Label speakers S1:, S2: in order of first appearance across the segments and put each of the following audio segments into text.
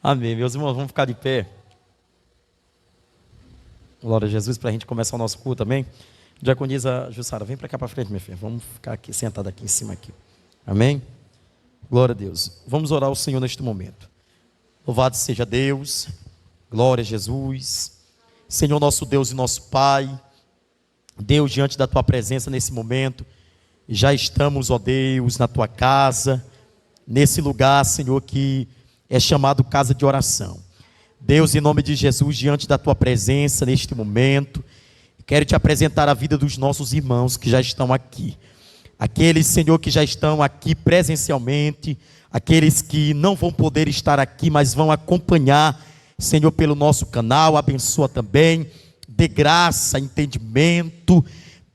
S1: Amém. Meus irmãos, vamos ficar de pé. Glória a Jesus, para a gente começar o nosso culto também. Diaconisa Jussara, vem para cá para frente, minha filha. Vamos ficar aqui, sentada aqui em cima aqui. Amém? Glória a Deus. Vamos orar ao Senhor neste momento. Louvado seja Deus. Glória a Jesus. Senhor nosso Deus e nosso Pai. Deus, diante da Tua presença nesse momento. Já estamos, ó Deus, na Tua casa. Nesse lugar, Senhor, que é chamado casa de oração. Deus, em nome de Jesus, diante da Tua presença neste momento, quero Te apresentar a vida dos nossos irmãos que já estão aqui. Aqueles, Senhor, que já estão aqui presencialmente, aqueles que não vão poder estar aqui, mas vão acompanhar, Senhor, pelo nosso canal, abençoa também, dê graça, entendimento,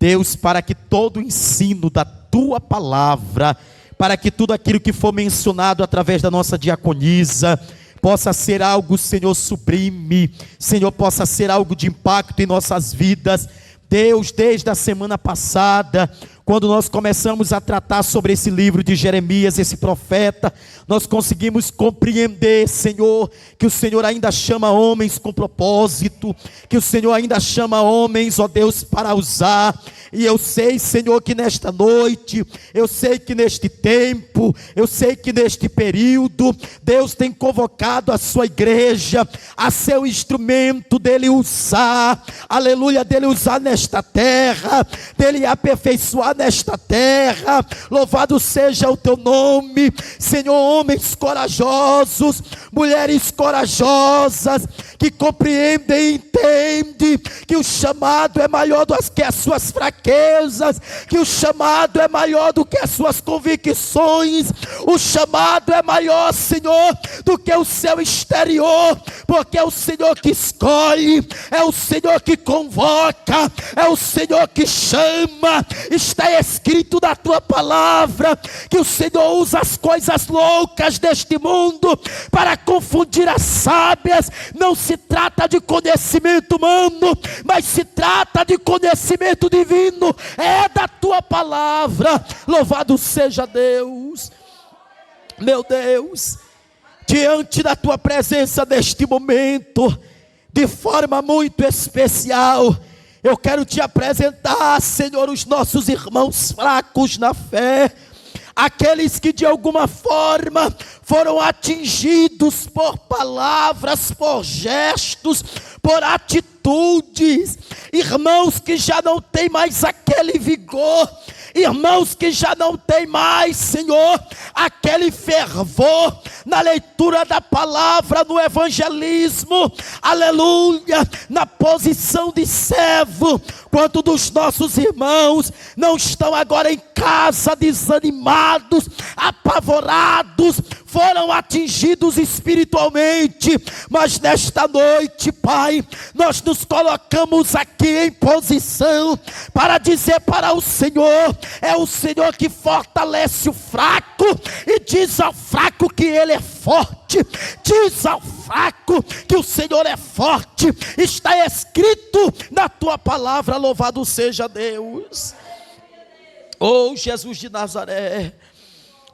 S1: Deus, para que todo o ensino da Tua palavra, para que tudo aquilo que for mencionado através da nossa diaconisa, possa ser algo, Senhor, sublime, Senhor, possa ser algo de impacto em nossas vidas. Deus, desde a semana passada, quando nós começamos a tratar sobre esse livro de Jeremias, esse profeta, nós conseguimos compreender, Senhor, que o Senhor ainda chama homens com propósito, que o Senhor ainda chama homens, ó Deus, para usar. E eu sei, Senhor, que nesta noite, eu sei que neste tempo, eu sei que neste período, Deus tem convocado a sua igreja a ser o instrumento dele usar, aleluia, dele usar nesta terra, dele aperfeiçoar nesta terra. Louvado seja o teu nome, Senhor. Homens corajosos, mulheres corajosas, que compreendem e entendem que o chamado é maior do que as suas fraquezas, que o chamado é maior do que as suas convicções, o chamado é maior, Senhor, do que o seu exterior, porque é o Senhor que escolhe, é o Senhor que convoca, é o Senhor que chama. Está escrito na Tua palavra que o Senhor usa as coisas loucas deste mundo para confundir as sábias. Não se trata de conhecimento humano, mas se trata de conhecimento divino, é da Tua palavra. Louvado seja Deus. Meu Deus, diante da Tua presença neste momento, de forma muito especial, eu quero Te apresentar, Senhor, os nossos irmãos fracos na fé, aqueles que de alguma forma foram atingidos por palavras, por gestos, por atitudes, irmãos que já não têm mais aquele vigor, irmãos que já não têm mais, Senhor, aquele fervor na leitura da palavra, no evangelismo, aleluia, na posição de servo. Quanto dos nossos irmãos não estão agora em casa desanimados, apavorados, foram atingidos espiritualmente, mas nesta noite, Pai, nós nos colocamos aqui em posição para dizer para o Senhor: é o Senhor que fortalece o fraco e diz ao fraco que ele é forte, diz ao fraco que o Senhor é forte. Está escrito na Tua palavra. Louvado seja Deus. Oh Jesus de Nazaré,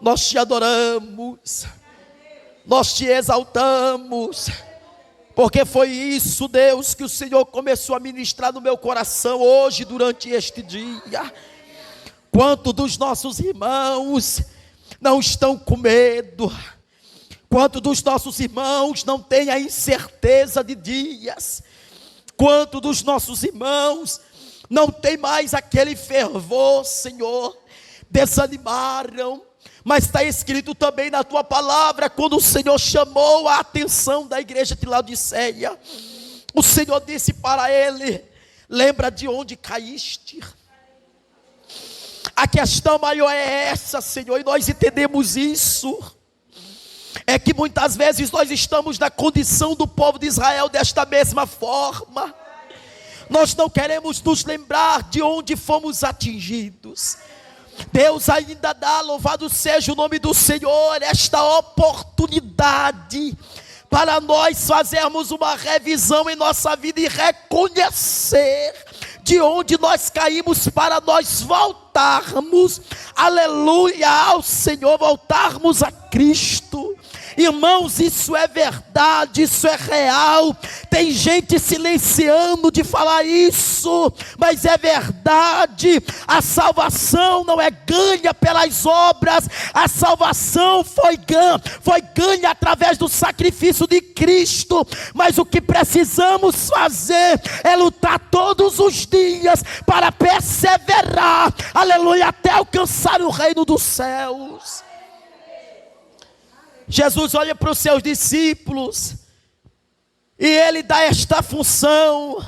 S1: nós Te adoramos, nós Te exaltamos, porque foi isso, Deus, que o Senhor começou a ministrar no meu coração hoje, durante este dia. Quanto dos nossos irmãos não estão com medo, quanto dos nossos irmãos não têm a incerteza de dias, quanto dos nossos irmãos não tem mais aquele fervor, Senhor, desanimaram. Mas está escrito também na Tua palavra, quando o Senhor chamou a atenção da igreja de Laodiceia, o Senhor disse para ele: lembra de onde caíste. A questão maior é essa, Senhor, e nós entendemos isso. É que muitas vezes nós estamos na condição do povo de Israel desta mesma forma. Nós não queremos nos lembrar de onde fomos atingidos. Deus ainda dá, louvado seja o nome do Senhor, esta oportunidade para nós fazermos uma revisão em nossa vida e reconhecer de onde nós caímos, para nós voltarmos, aleluia, ao Senhor, voltarmos a Cristo. Irmãos, isso é verdade, isso é real. Tem gente silenciando de falar isso, mas é verdade. A salvação não é ganha pelas obras, a salvação foi ganha através do sacrifício de Cristo. Mas o que precisamos fazer é lutar todos os dias para perseverar, aleluia, até alcançar o reino dos céus. Jesus olha para os seus discípulos e ele dá esta função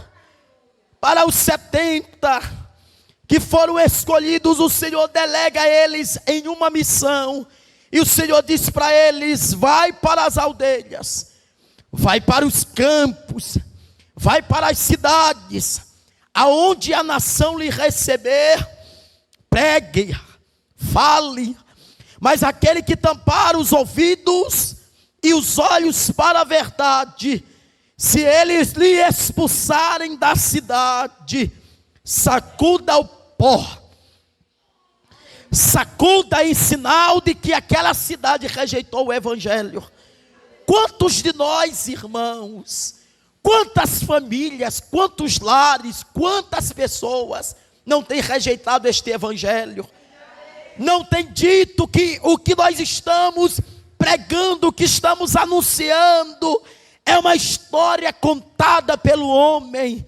S1: para os 70 que foram escolhidos. O Senhor delega eles em uma missão e o Senhor diz para eles: vai para as aldeias, vai para os campos, vai para as cidades, aonde a nação lhe receber, pregue, fale. Mas aquele que tampar os ouvidos e os olhos para a verdade, se eles lhe expulsarem da cidade, sacuda o pó, sacuda em sinal de que aquela cidade rejeitou o evangelho. Quantos de nós, irmãos, quantas famílias, quantos lares, quantas pessoas não têm rejeitado este evangelho? Não tem dito que o que nós estamos pregando, o que estamos anunciando, é uma história contada pelo homem.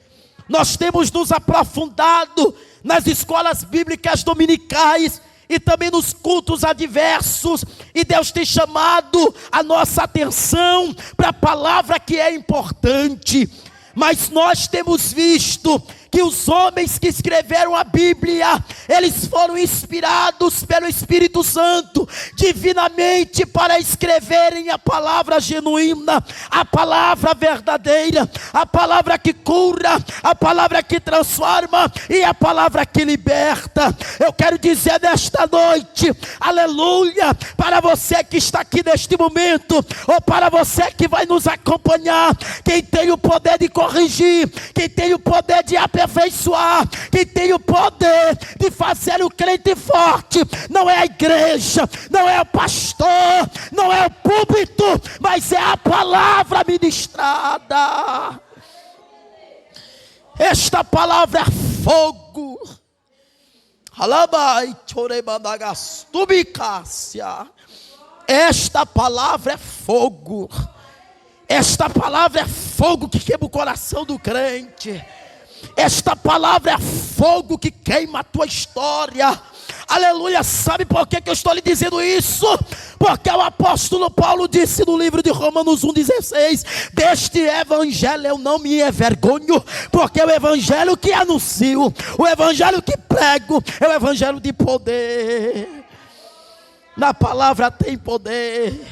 S1: Nós temos nos aprofundado nas escolas bíblicas dominicais e também nos cultos adversos, e Deus tem chamado a nossa atenção para a palavra que é importante. Mas nós temos visto que os homens que escreveram a Bíblia, eles foram inspirados pelo Espírito Santo, divinamente, para escreverem a palavra genuína, a palavra verdadeira, a palavra que cura, a palavra que transforma e a palavra que liberta. Eu quero dizer nesta noite, aleluia, para você que está aqui neste momento, ou para você que vai nos acompanhar, quem tem o poder de corrigir, quem tem o poder de aperfeiçoar, quem tem o poder de fazer o crente forte, não é a igreja, não é o pastor, não é o púlpito, mas é a palavra ministrada. Esta palavra é fogo. Esta palavra é fogo. Esta palavra é fogo que queima o coração do crente. Esta palavra é fogo que queima a tua história. Aleluia. Sabe por que eu estou lhe dizendo isso? Porque o apóstolo Paulo disse no livro de Romanos 1,16: deste evangelho eu não me envergonho, porque é o evangelho que anuncio, o evangelho que prego, é o evangelho de poder. Na palavra tem poder.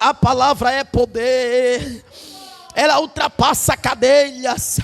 S1: A palavra é poder. Ela ultrapassa cadeias.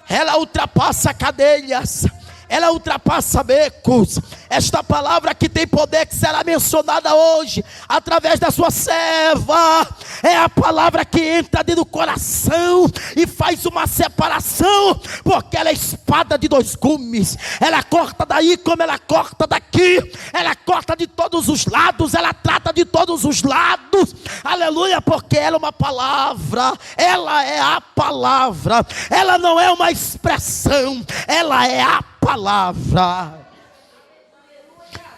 S1: Ela ultrapassa cadeias. Ela ultrapassa becos. Esta palavra que tem poder, que será mencionada hoje através da sua serva, é a palavra que entra dentro do coração e faz uma separação, porque ela é espada de dois gumes. Ela corta daí como ela corta daqui. Ela corta de todos os lados. Ela trata de todos os lados. Aleluia, porque ela é uma palavra. Ela é a palavra. Ela não é uma expressão. Ela é a palavra.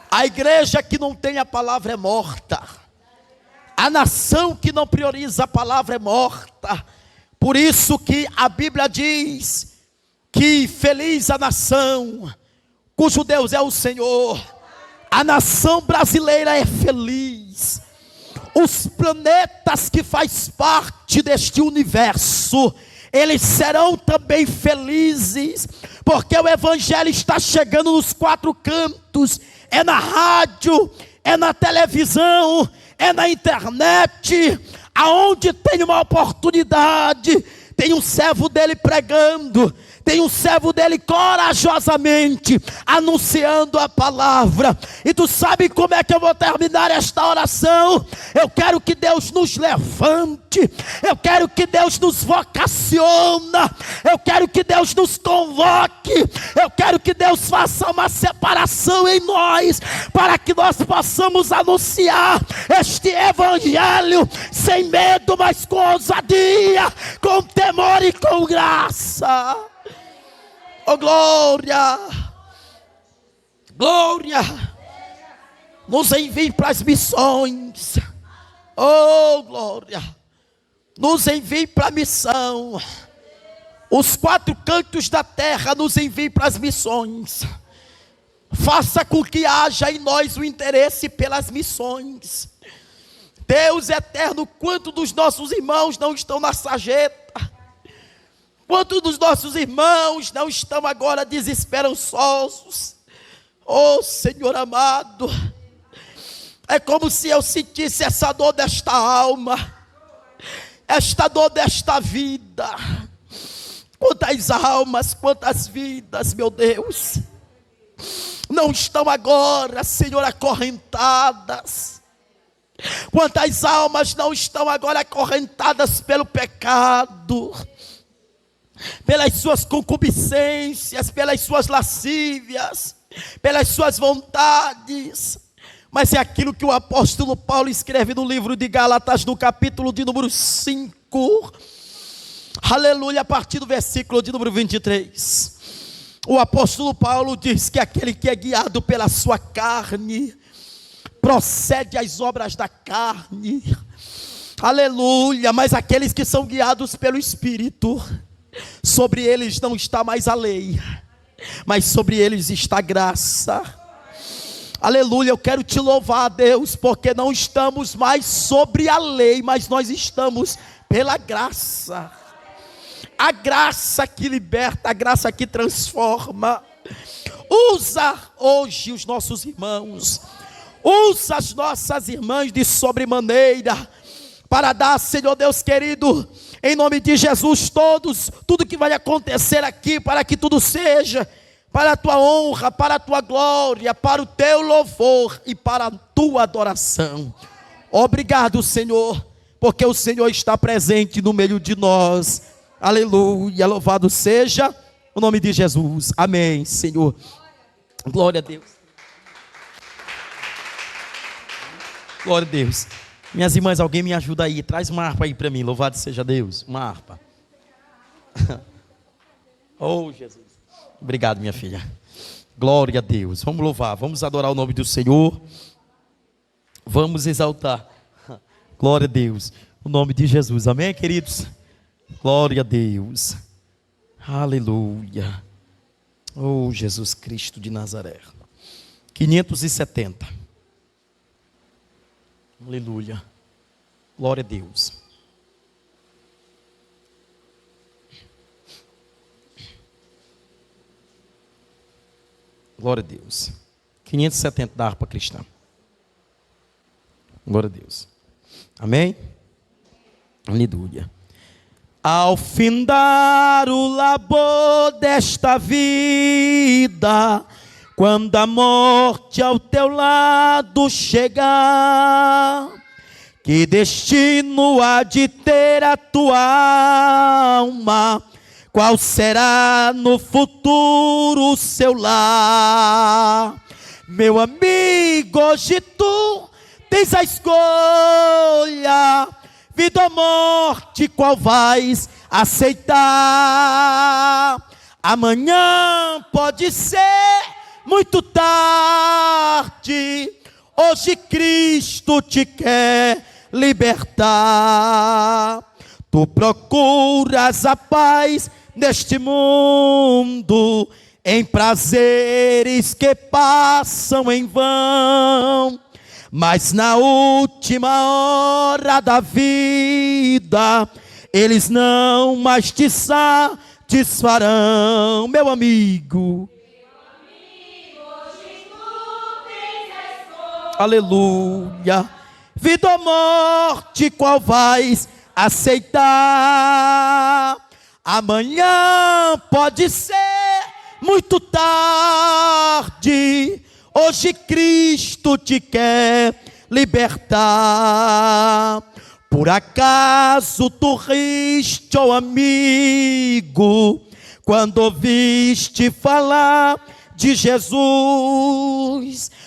S1: A igreja que não tem a palavra é morta. A nação que não prioriza a palavra é morta. Por isso que a Bíblia diz que feliz a nação cujo Deus é o Senhor. A nação brasileira é feliz. Os planetas que faz parte deste universo, eles serão também felizes, porque o evangelho está chegando nos quatro cantos. É na rádio, é na televisão, é na internet. Aonde tem uma oportunidade, tem um servo dele pregando, tem um servo dele corajosamente anunciando a palavra. E tu sabe como é que eu vou terminar esta oração? Eu quero que Deus nos levante, eu quero que Deus nos vocaciona, eu quero que Deus nos convoque, eu quero que Deus faça uma separação em nós, para que nós possamos anunciar este evangelho sem medo, mas com ousadia, com temor e com graça. Oh glória, glória, nos envie para as missões. Oh glória, nos envie para a missão. Os 4 cantos da terra nos envie para as missões. Faça com que haja em nós o interesse pelas missões. Deus eterno, quantos dos nossos irmãos não estão na sarjeta? Quantos dos nossos irmãos não estão agora desesperançosos? Oh Senhor amado, é como se eu sentisse essa dor desta alma, esta dor desta vida. Quantas almas, quantas vidas, meu Deus, não estão agora, Senhor, acorrentadas. Quantas almas não estão agora acorrentadas pelo pecado, pelas suas concupiscências, pelas suas lascívias, pelas suas vontades. Mas é aquilo que o apóstolo Paulo escreve no livro de Gálatas, no capítulo de número 5, aleluia, a partir do versículo de número 23. O apóstolo Paulo diz que aquele que é guiado pela sua carne procede às obras da carne, aleluia. Mas aqueles que são guiados pelo Espírito, sobre eles não está mais a lei, mas sobre eles está a graça. Aleluia, eu quero te louvar, Deus, porque não estamos mais sobre a lei, mas nós estamos pela graça. A graça que liberta, a graça que transforma. Usa hoje os nossos irmãos, usa as nossas irmãs de sobremaneira, para dar, Senhor Deus querido, em nome de Jesus, tudo que vai acontecer aqui, para que tudo seja para a tua honra, para a tua glória, para o teu louvor e para a tua adoração. Obrigado, Senhor, porque o Senhor está presente no meio de nós. Aleluia, louvado seja o nome de Jesus. Amém, Senhor. Glória a Deus. Glória a Deus. Minhas irmãs, alguém me ajuda aí, traz uma harpa aí para mim, louvado seja Deus, uma harpa. Oh Jesus, obrigado minha filha, glória a Deus. Vamos louvar, vamos adorar o nome do Senhor, vamos exaltar, glória a Deus, o nome de Jesus, amém queridos, glória a Deus, aleluia. Oh Jesus Cristo de Nazaré. 570. Aleluia, glória a Deus. Glória a Deus. 570 da harpa cristã. Glória a Deus. Amém? Aleluia. Ao findar o labor desta vida, quando a morte ao teu lado chegar, que destino há de ter a tua alma? Qual será no futuro o seu lar? Meu amigo, hoje tu tens a escolha, vida ou morte, qual vais aceitar? Amanhã pode ser muito tarde, hoje Cristo te quer libertar. Tu procuras a paz neste mundo, em prazeres que passam em vão, mas na última hora da vida, eles não mais te satisfarão. Meu amigo, aleluia, vida ou morte, qual vais aceitar? Amanhã pode ser muito tarde. Hoje Cristo te quer libertar. Por acaso tu riste, ó amigo, quando ouviste falar de Jesus?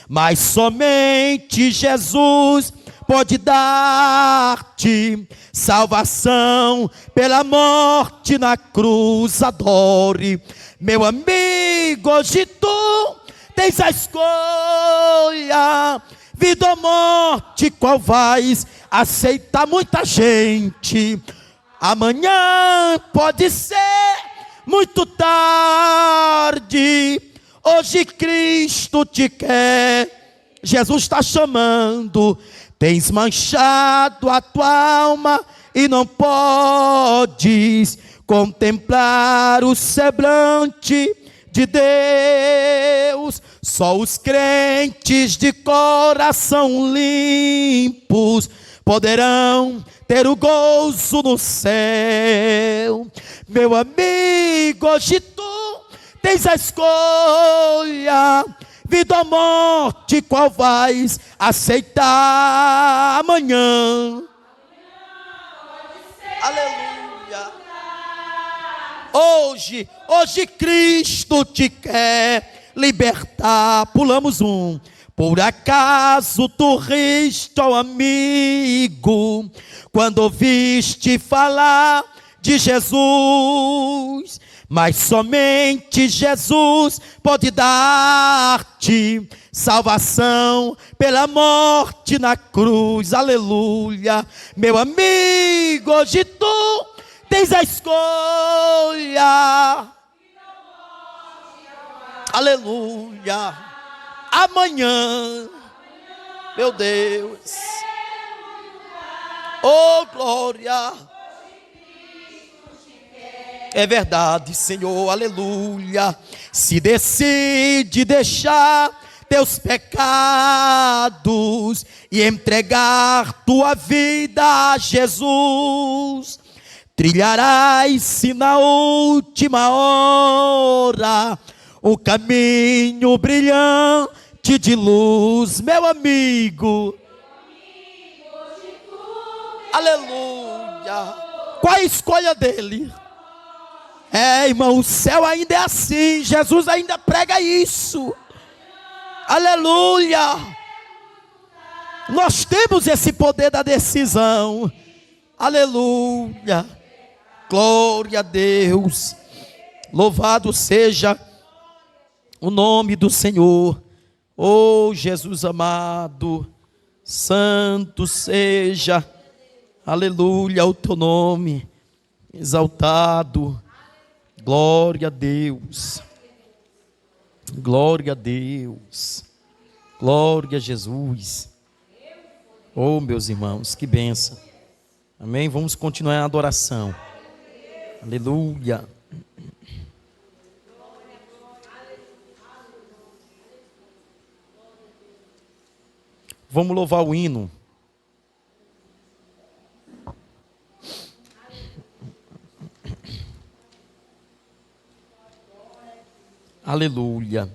S1: Mas somente Jesus pode dar-te salvação pela morte na cruz. Adore, meu amigo, hoje tu tens a escolha, vida ou morte, qual vais aceitar? Muita gente, amanhã pode ser muito tarde. Hoje Cristo te quer, Jesus está chamando. Tens manchado a tua alma e não podes contemplar o semblante de Deus. Só os crentes de coração limpos poderão ter o gozo no céu. Meu amigo, hoje tu tens a escolha, vida ou morte, qual vais aceitar? Amanhã, aleluia. Hoje Cristo te quer libertar. Pulamos um. Por acaso tu riste, ó amigo, quando ouviste falar de Jesus? Mas somente Jesus pode dar-te salvação pela morte na cruz. Aleluia. Meu amigo, hoje tu tens a escolha. Aleluia. Amanhã, meu Deus, oh glória, é verdade, Senhor, aleluia. Se decide deixar teus pecados e entregar tua vida a Jesus, trilharás-se na última hora o caminho brilhante de luz. Meu amigo, aleluia. Qual a escolha dele? Irmão, o céu ainda é assim. Jesus ainda prega isso. Aleluia. Nós temos esse poder da decisão. Aleluia. Glória a Deus. Louvado seja o nome do Senhor. Oh Jesus amado, santo seja, aleluia, o teu nome, exaltado. Glória a Deus, glória a Deus, glória a Jesus. Oh meus irmãos, que bênção. Amém, vamos continuar a adoração. Aleluia. Vamos louvar o hino. Aleluia.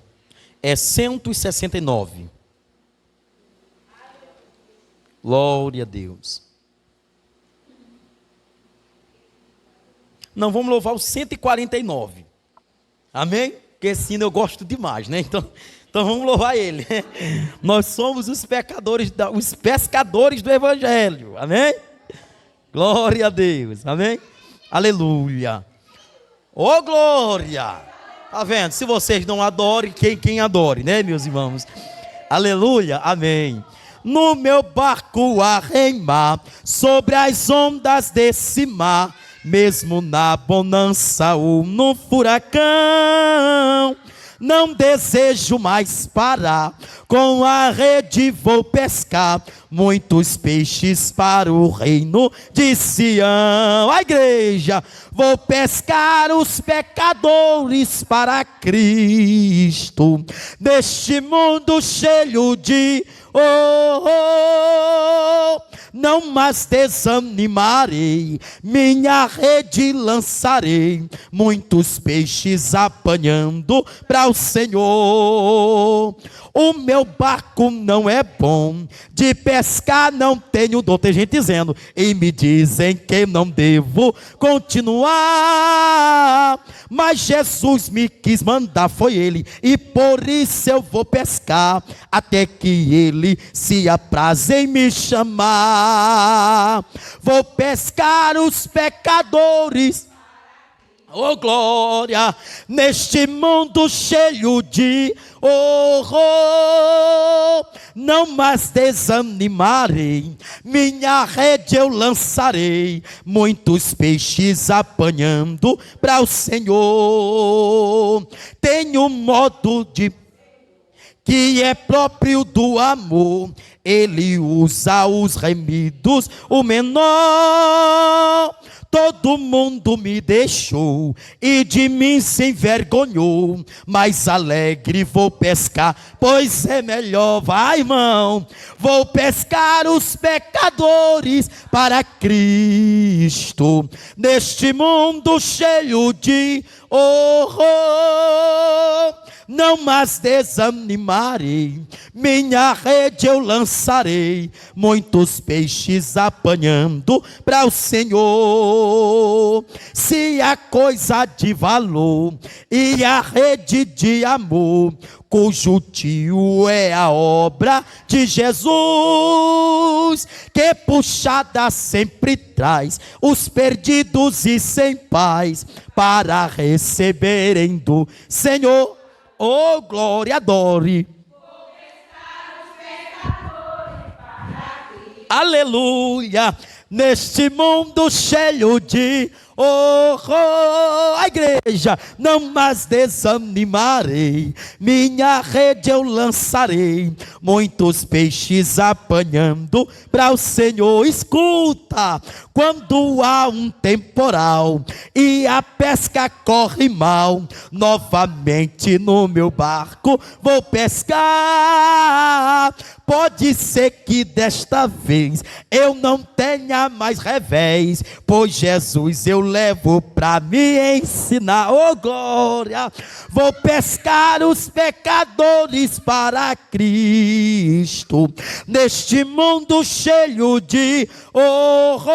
S1: É 169. Glória a Deus. Não, vamos louvar o 149. Amém? Porque esse hino eu gosto demais, né? Então vamos louvar ele. Nós somos os pecadores, os pescadores do Evangelho. Amém? Glória a Deus. Amém? Aleluia. Oh glória. Tá vendo? Se vocês não adorem, quem adore, né, meus irmãos? Aleluia. Amém. No meu barco a remar sobre as ondas desse mar, mesmo na bonança ou no furacão, não desejo mais parar, com a rede vou pescar muitos peixes para o reino de Sião. A igreja, vou pescar os pecadores para Cristo, neste mundo cheio de não mais desanimarei, minha rede lançarei, muitos peixes apanhando para o Senhor. O meu barco não é bom, de pescar não tenho dom. Tem gente dizendo, e me dizem que não devo continuar, mas Jesus me quis mandar, foi Ele, e por isso eu vou pescar, até que Ele se apraze em me chamar. Vou pescar os pecadores, oh glória, neste mundo cheio de horror, não mais desanimarei, minha rede eu lançarei, muitos peixes apanhando para o Senhor. Tenho um modo de que é próprio do amor, Ele usa os remidos, o menor. Todo mundo me deixou e de mim se envergonhou, mas alegre vou pescar, pois é melhor. Vai, irmão, vou pescar os pecadores para Cristo, neste mundo cheio de horror, não mais desanimarei, minha rede eu lançarei, muitos peixes apanhando para o Senhor. Se a coisa de valor e a rede de amor, cujo tio é a obra de Jesus, que puxada sempre traz os perdidos e sem paz para receberem do Senhor. Oh glória, adore. Aleluia. Neste mundo cheio de horror, a igreja, não mais desanimarei, minha rede eu lançarei, muitos peixes apanhando para o Senhor. Escuta, quando há um temporal e a pesca corre mal, novamente no meu barco vou pescar. Pode ser que desta vez eu não tenha mais revés, pois Jesus eu levo para me ensinar. Oh glória, vou pescar os pecadores para Cristo, neste mundo cheio de horror,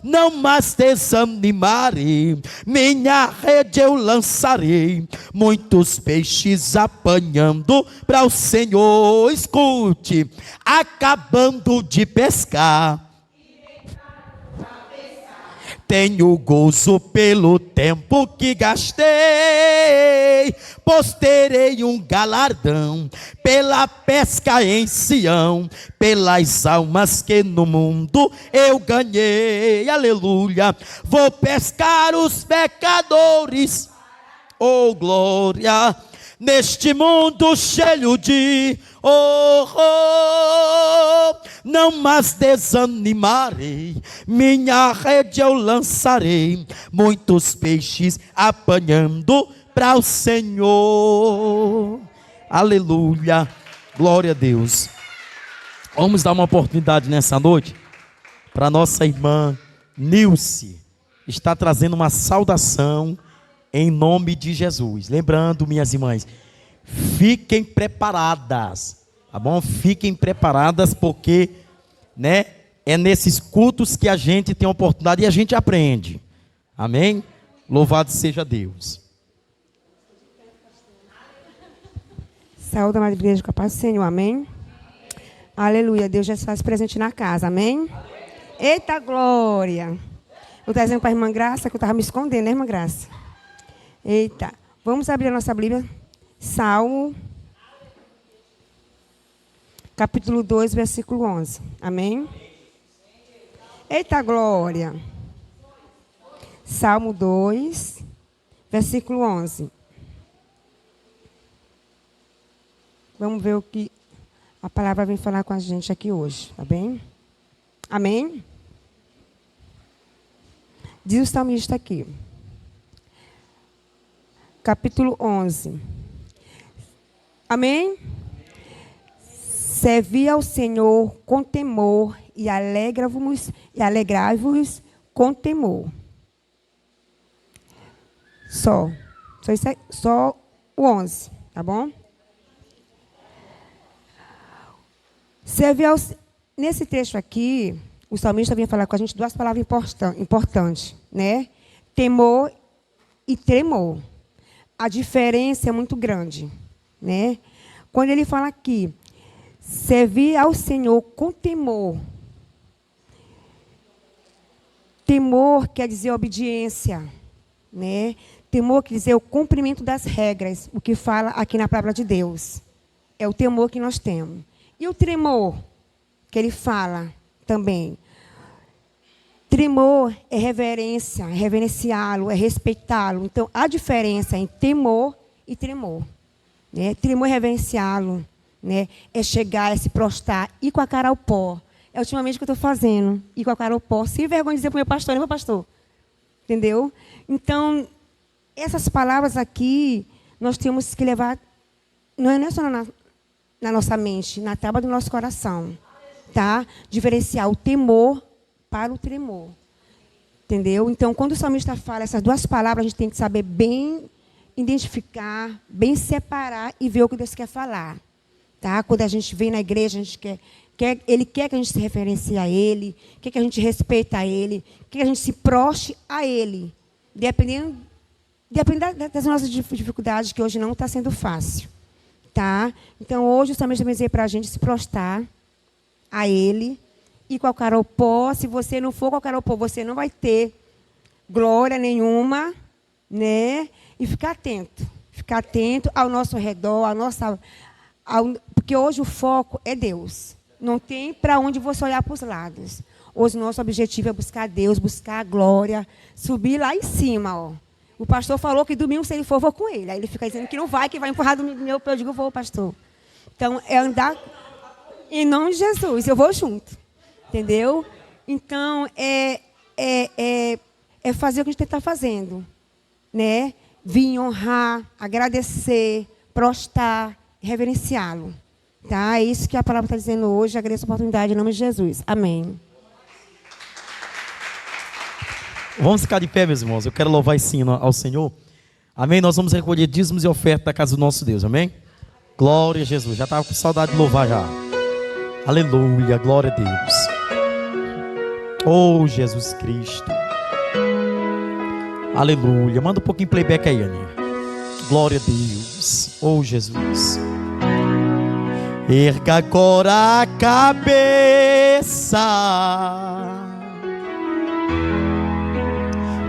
S1: não mais desanimarei, minha rede eu lançarei, muitos peixes apanhando para o Senhor. Escute, acabando de pescar, tenho gozo pelo tempo que gastei, pois terei um galardão pela pesca em Sião, pelas almas que no mundo eu ganhei. Aleluia, vou pescar os pecadores, oh glória, neste mundo cheio de horror, não mais desanimarei, minha rede eu lançarei, muitos peixes apanhando para o Senhor. Aleluia, glória a Deus. Vamos dar uma oportunidade nessa noite para nossa irmã Nilce, está trazendo uma saudação em nome de Jesus. Lembrando, minhas irmãs, fiquem preparadas, tá bom? Fiquem preparadas, porque, né, é nesses cultos que a gente tem a oportunidade e a gente aprende. Amém? Louvado seja Deus.
S2: Saúde, amada igreja, com a paz do Senhor, amém? Aleluia, Deus já se faz presente na casa, amém? Eita glória! Eu estava dizendo para a irmã Graça que eu estava me escondendo, né, irmã Graça? Eita, vamos abrir a nossa Bíblia, Salmo, capítulo 2, versículo 11, amém? Eita glória! Salmo 2, versículo 11. Vamos ver o que a palavra vem falar com a gente aqui hoje, tá bem? Amém? Diz o salmista aqui. Capítulo 11. Amém? servi ao Senhor com temor e alegrai-vos com temor. Só isso aí, só o 11, tá bom? Nesse trecho aqui, o salmista vinha falar com a gente duas palavras importantes, né? Temor e tremor. A diferença é muito grande, né? Quando ele fala aqui, servir ao Senhor com temor. Temor quer dizer obediência, né? Temor quer dizer o cumprimento das regras, o que fala aqui na palavra de Deus. É o temor que nós temos. E o tremor, que ele fala também. Tremor é reverência, é reverenciá-lo, é respeitá-lo. Então, há diferença em temor e tremor. Né? Tremor é reverenciá-lo, né? É chegar, é se prostrar, ir com a cara ao pó. É ultimamente o que eu estou fazendo, ir com a cara ao pó, sem vergonha de dizer para o meu pastor, meu pastor. Entendeu? Então, essas palavras aqui, nós temos que levar, não é só na nossa mente, na tábua do nosso coração. Tá? Diferenciar o temor para o tremor. Entendeu? Então, quando o salmista fala essas duas palavras, a gente tem que saber bem identificar, bem separar e ver o que Deus quer falar. Tá? Quando a gente vem na igreja, a gente Ele quer que a gente se referencie a Ele, quer que a gente respeite a Ele, quer que a gente se proste a Ele. Dependendo das nossas dificuldades, que hoje não está sendo fácil. Tá? Então, hoje o salmista vai dizer para a gente se prostrar a Ele, e com a cara ao pó. Se você não for com a cara ao pó, você não vai ter glória nenhuma, né? E ficar atento ao nosso redor, porque hoje o foco é Deus. Não tem para onde você olhar para os lados. Hoje o nosso objetivo é buscar Deus, buscar a glória, subir lá em cima, ó. O pastor falou que domingo, se ele for, eu vou com ele. Aí ele fica dizendo que não vai, que vai empurrar do meu pé. Eu digo, vou, pastor. Então, é andar em nome de Jesus, eu vou junto. Entendeu? Então, é fazer o que a gente está fazendo. Né? Vir honrar, agradecer, prostrar, reverenciá-lo. Tá? É isso que a palavra está dizendo hoje. Agradeço a oportunidade em nome de Jesus. Amém.
S1: Vamos ficar de pé, meus irmãos. Eu quero louvar esse hino ao Senhor. Amém? Nós vamos recolher dízimos e ofertas da casa do nosso Deus. Amém? Glória a Jesus. Já estava com saudade de louvar já. Aleluia. Glória a Deus. Oh, Jesus Cristo. Aleluia. Manda um pouquinho de playback aí, Aninha. Glória a Deus. Oh, Jesus. Erga agora a cabeça.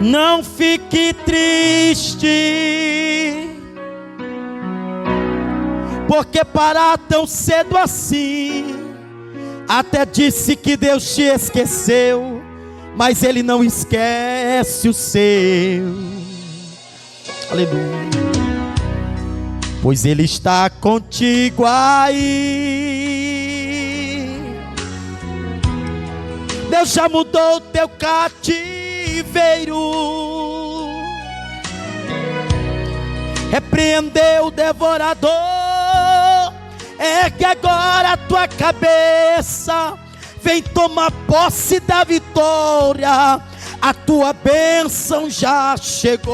S1: Não fique triste, porque parar tão cedo assim. Até disse que Deus te esqueceu, mas Ele não esquece o seu. Aleluia. Pois Ele está contigo aí. Deus já mudou o teu cativeiro. Repreendeu o devorador. Ergue agora a tua cabeça. Vem tomar posse da vitória. A tua bênção já chegou.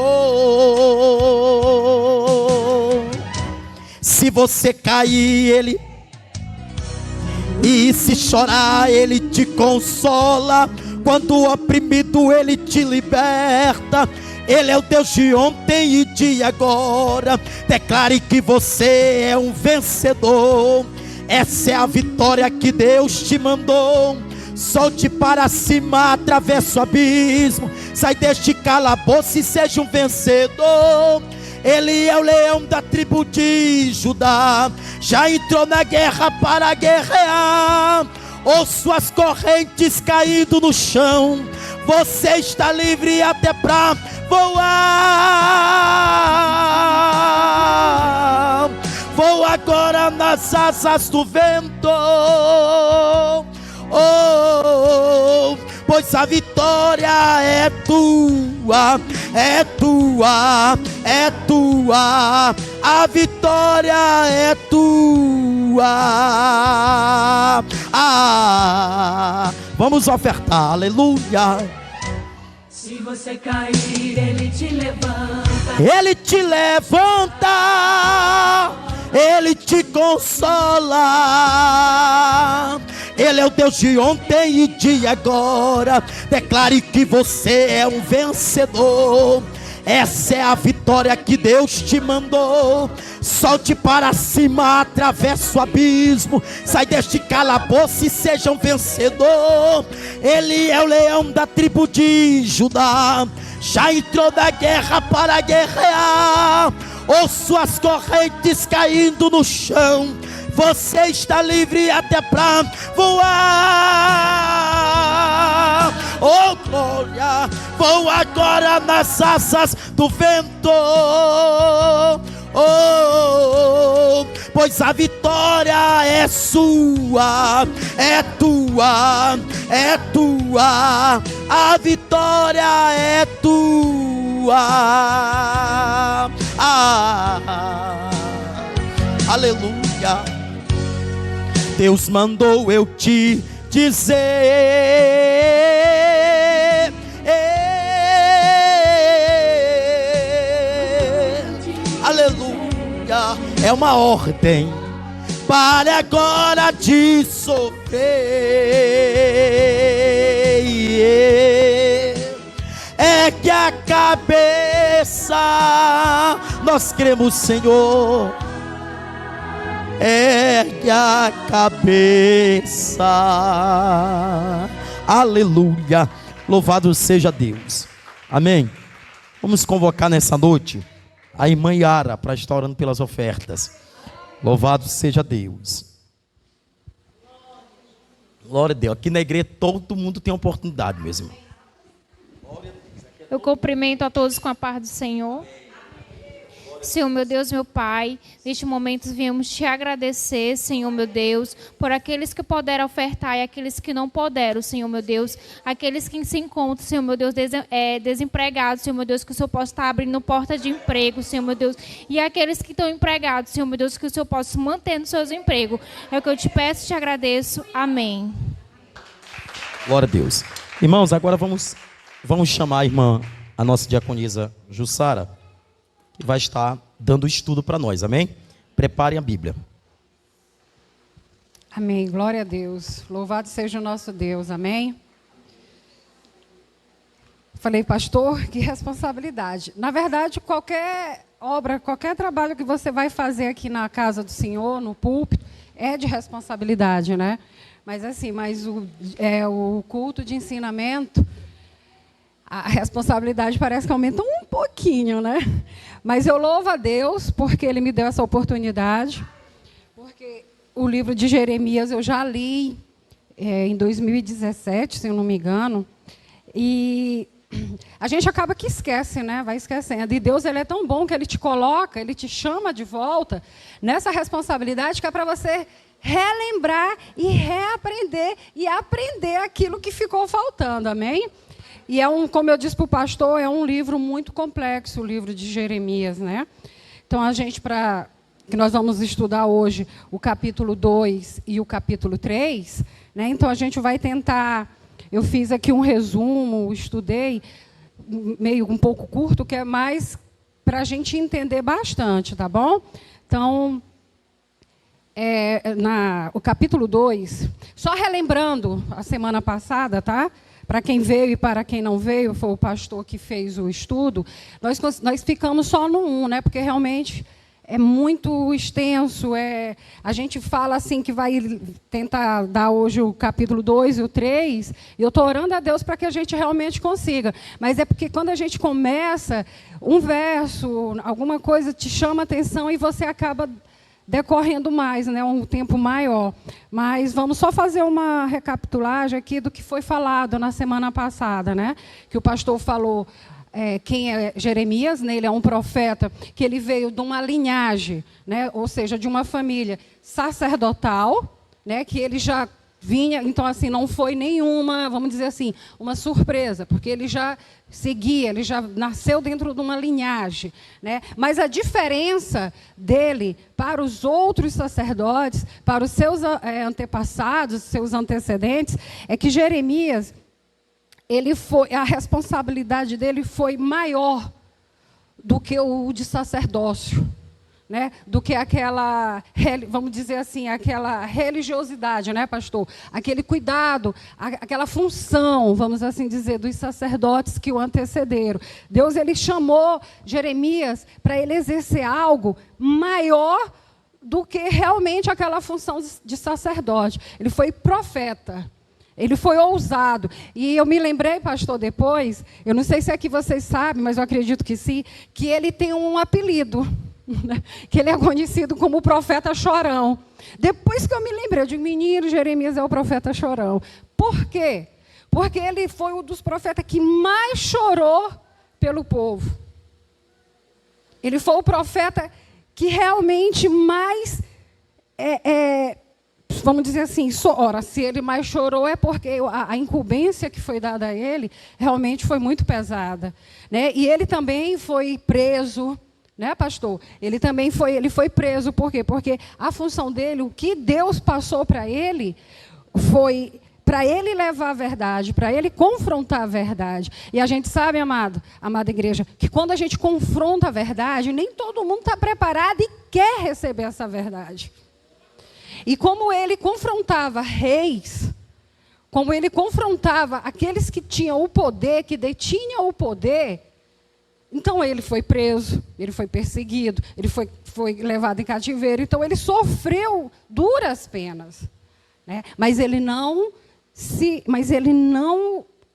S1: Se você cair, Ele, e se chorar, Ele te consola. Quando oprimido, Ele te liberta. Ele é o Deus de ontem e de agora. Declare que você é um vencedor. Essa é a vitória que Deus te mandou. Solte para cima, atravessa o abismo. Sai deste calabouço e seja um vencedor. Ele é o leão da tribo de Judá. Já entrou na guerra para guerrear. Ouço as correntes caindo no chão. Você está livre até para voar. Voa agora nas asas do vento. Oh, pois a vitória é tua, é tua, é tua. A vitória é tua. Vamos ofertar, aleluia.
S3: Se você cair, Ele te levanta.
S1: Ele te levanta, Ele te consola. Ele é o Deus de ontem e de agora. Declare que você é um vencedor. Essa é a vitória que Deus te mandou. Solte para cima, atravessa o abismo. Sai deste calabouço e seja um vencedor. Ele é o leão da tribo de Judá. Já entrou na guerra para guerrear. Ouço as correntes caindo no chão. Você está livre até para voar. Oh glória, vou agora nas asas do vento. Oh, pois a vitória é sua, é tua, é tua. A vitória é tua. Aleluia. Deus mandou eu te dizer, aleluia, é uma ordem para agora de sofrer. É que a cabeça, nós cremos, Senhor. Ergue a cabeça, aleluia, louvado seja Deus, amém. Vamos convocar nessa noite a irmã Yara para estar orando pelas ofertas. Louvado seja Deus. Glória a Deus. Aqui na igreja todo mundo tem oportunidade, meus irmãos.
S4: Eu cumprimento a todos com a paz do Senhor. Senhor, meu Deus, meu Pai, neste momento viemos te agradecer, Senhor, meu Deus, por aqueles que puderam ofertar e aqueles que não puderam, Senhor, meu Deus, aqueles que se encontram, Senhor, meu Deus, desempregados, Senhor, meu Deus, que o Senhor possa estar abrindo porta de emprego, Senhor, meu Deus, e aqueles que estão empregados, Senhor, meu Deus, que o Senhor possa manter nos seus empregos. É o que eu te peço e te agradeço. Amém.
S1: Glória a Deus. Irmãos, agora vamos chamar a irmã, a nossa diaconisa Jussara, que vai estar dando estudo para nós, amém? Preparem a Bíblia.
S5: Amém, glória a Deus, louvado seja o nosso Deus, amém? Falei, pastor, que responsabilidade. Na verdade, qualquer obra, qualquer trabalho que você vai fazer aqui na casa do Senhor, no púlpito, é de responsabilidade, né? Mas assim, o culto de ensinamento, a responsabilidade parece que aumenta um pouquinho, né? Mas eu louvo a Deus porque Ele me deu essa oportunidade, porque o livro de Jeremias eu já li em 2017, se eu não me engano, e a gente acaba que esquece, né? Vai esquecendo. E Deus, Ele é tão bom que Ele te coloca, Ele te chama de volta nessa responsabilidade que é para você relembrar e reaprender e aprender aquilo que ficou faltando, amém? E como eu disse para o pastor, é um livro muito complexo, o livro de Jeremias, né? Então, que nós vamos estudar hoje o capítulo 2 e o capítulo 3, né? Então, a gente vai tentar, eu fiz aqui um resumo, estudei, meio um pouco curto, que é mais para a gente entender bastante, tá bom? Então, o capítulo 2, só relembrando a semana passada, tá? Para quem veio e para quem não veio, foi o pastor que fez o estudo, nós ficamos só no 1, né? Porque realmente é muito extenso. A gente fala assim que vai tentar dar hoje o capítulo 2 e o 3, e eu estou orando a Deus para que a gente realmente consiga. Mas é porque quando a gente começa, um verso, alguma coisa te chama a atenção e você acaba decorrendo mais, né, um tempo maior. Mas vamos só fazer uma recapitulagem aqui do que foi falado na semana passada, né? Que o pastor falou quem é Jeremias, né? Ele é um profeta que ele veio de uma linhagem, né? Ou seja, de uma família sacerdotal, né? Que ele já vinha, então assim, não foi nenhuma, vamos dizer assim, uma surpresa, porque ele já seguia, ele já nasceu dentro de uma linhagem, né? Mas a diferença dele para os outros sacerdotes, para os seus antepassados, seus antecedentes, é que Jeremias, a responsabilidade dele foi maior do que o de sacerdócio, né? Do que aquela, vamos dizer assim, aquela religiosidade, né, pastor? Aquele cuidado, aquela função, vamos assim dizer, dos sacerdotes que o antecederam. Deus, ele chamou Jeremias para ele exercer algo maior do que realmente aquela função de sacerdote. Ele foi profeta. Ele foi ousado. E eu me lembrei, pastor, depois, eu não sei se aqui vocês sabem, mas eu acredito que sim, que ele tem um apelido, que ele é conhecido como o profeta chorão. Depois que eu me lembrei, eu digo, menino, Jeremias é o profeta chorão. Por quê? Porque ele foi um dos profetas que mais chorou pelo povo. Ele foi o profeta que realmente mais, vamos dizer assim, ora, se ele mais chorou é porque a incumbência que foi dada a ele realmente foi muito pesada, né? E ele também foi preso, né, pastor? Ele foi preso, por quê? Porque a função dele, o que Deus passou para ele, foi para ele levar a verdade, para ele confrontar a verdade. E a gente sabe, amada igreja, que quando a gente confronta a verdade, nem todo mundo está preparado e quer receber essa verdade. E como ele confrontava reis, como ele confrontava aqueles que tinham o poder, que detinham o poder, então ele foi preso, ele foi perseguido, ele foi levado em cativeiro. Então ele sofreu duras penas, né? Mas ele não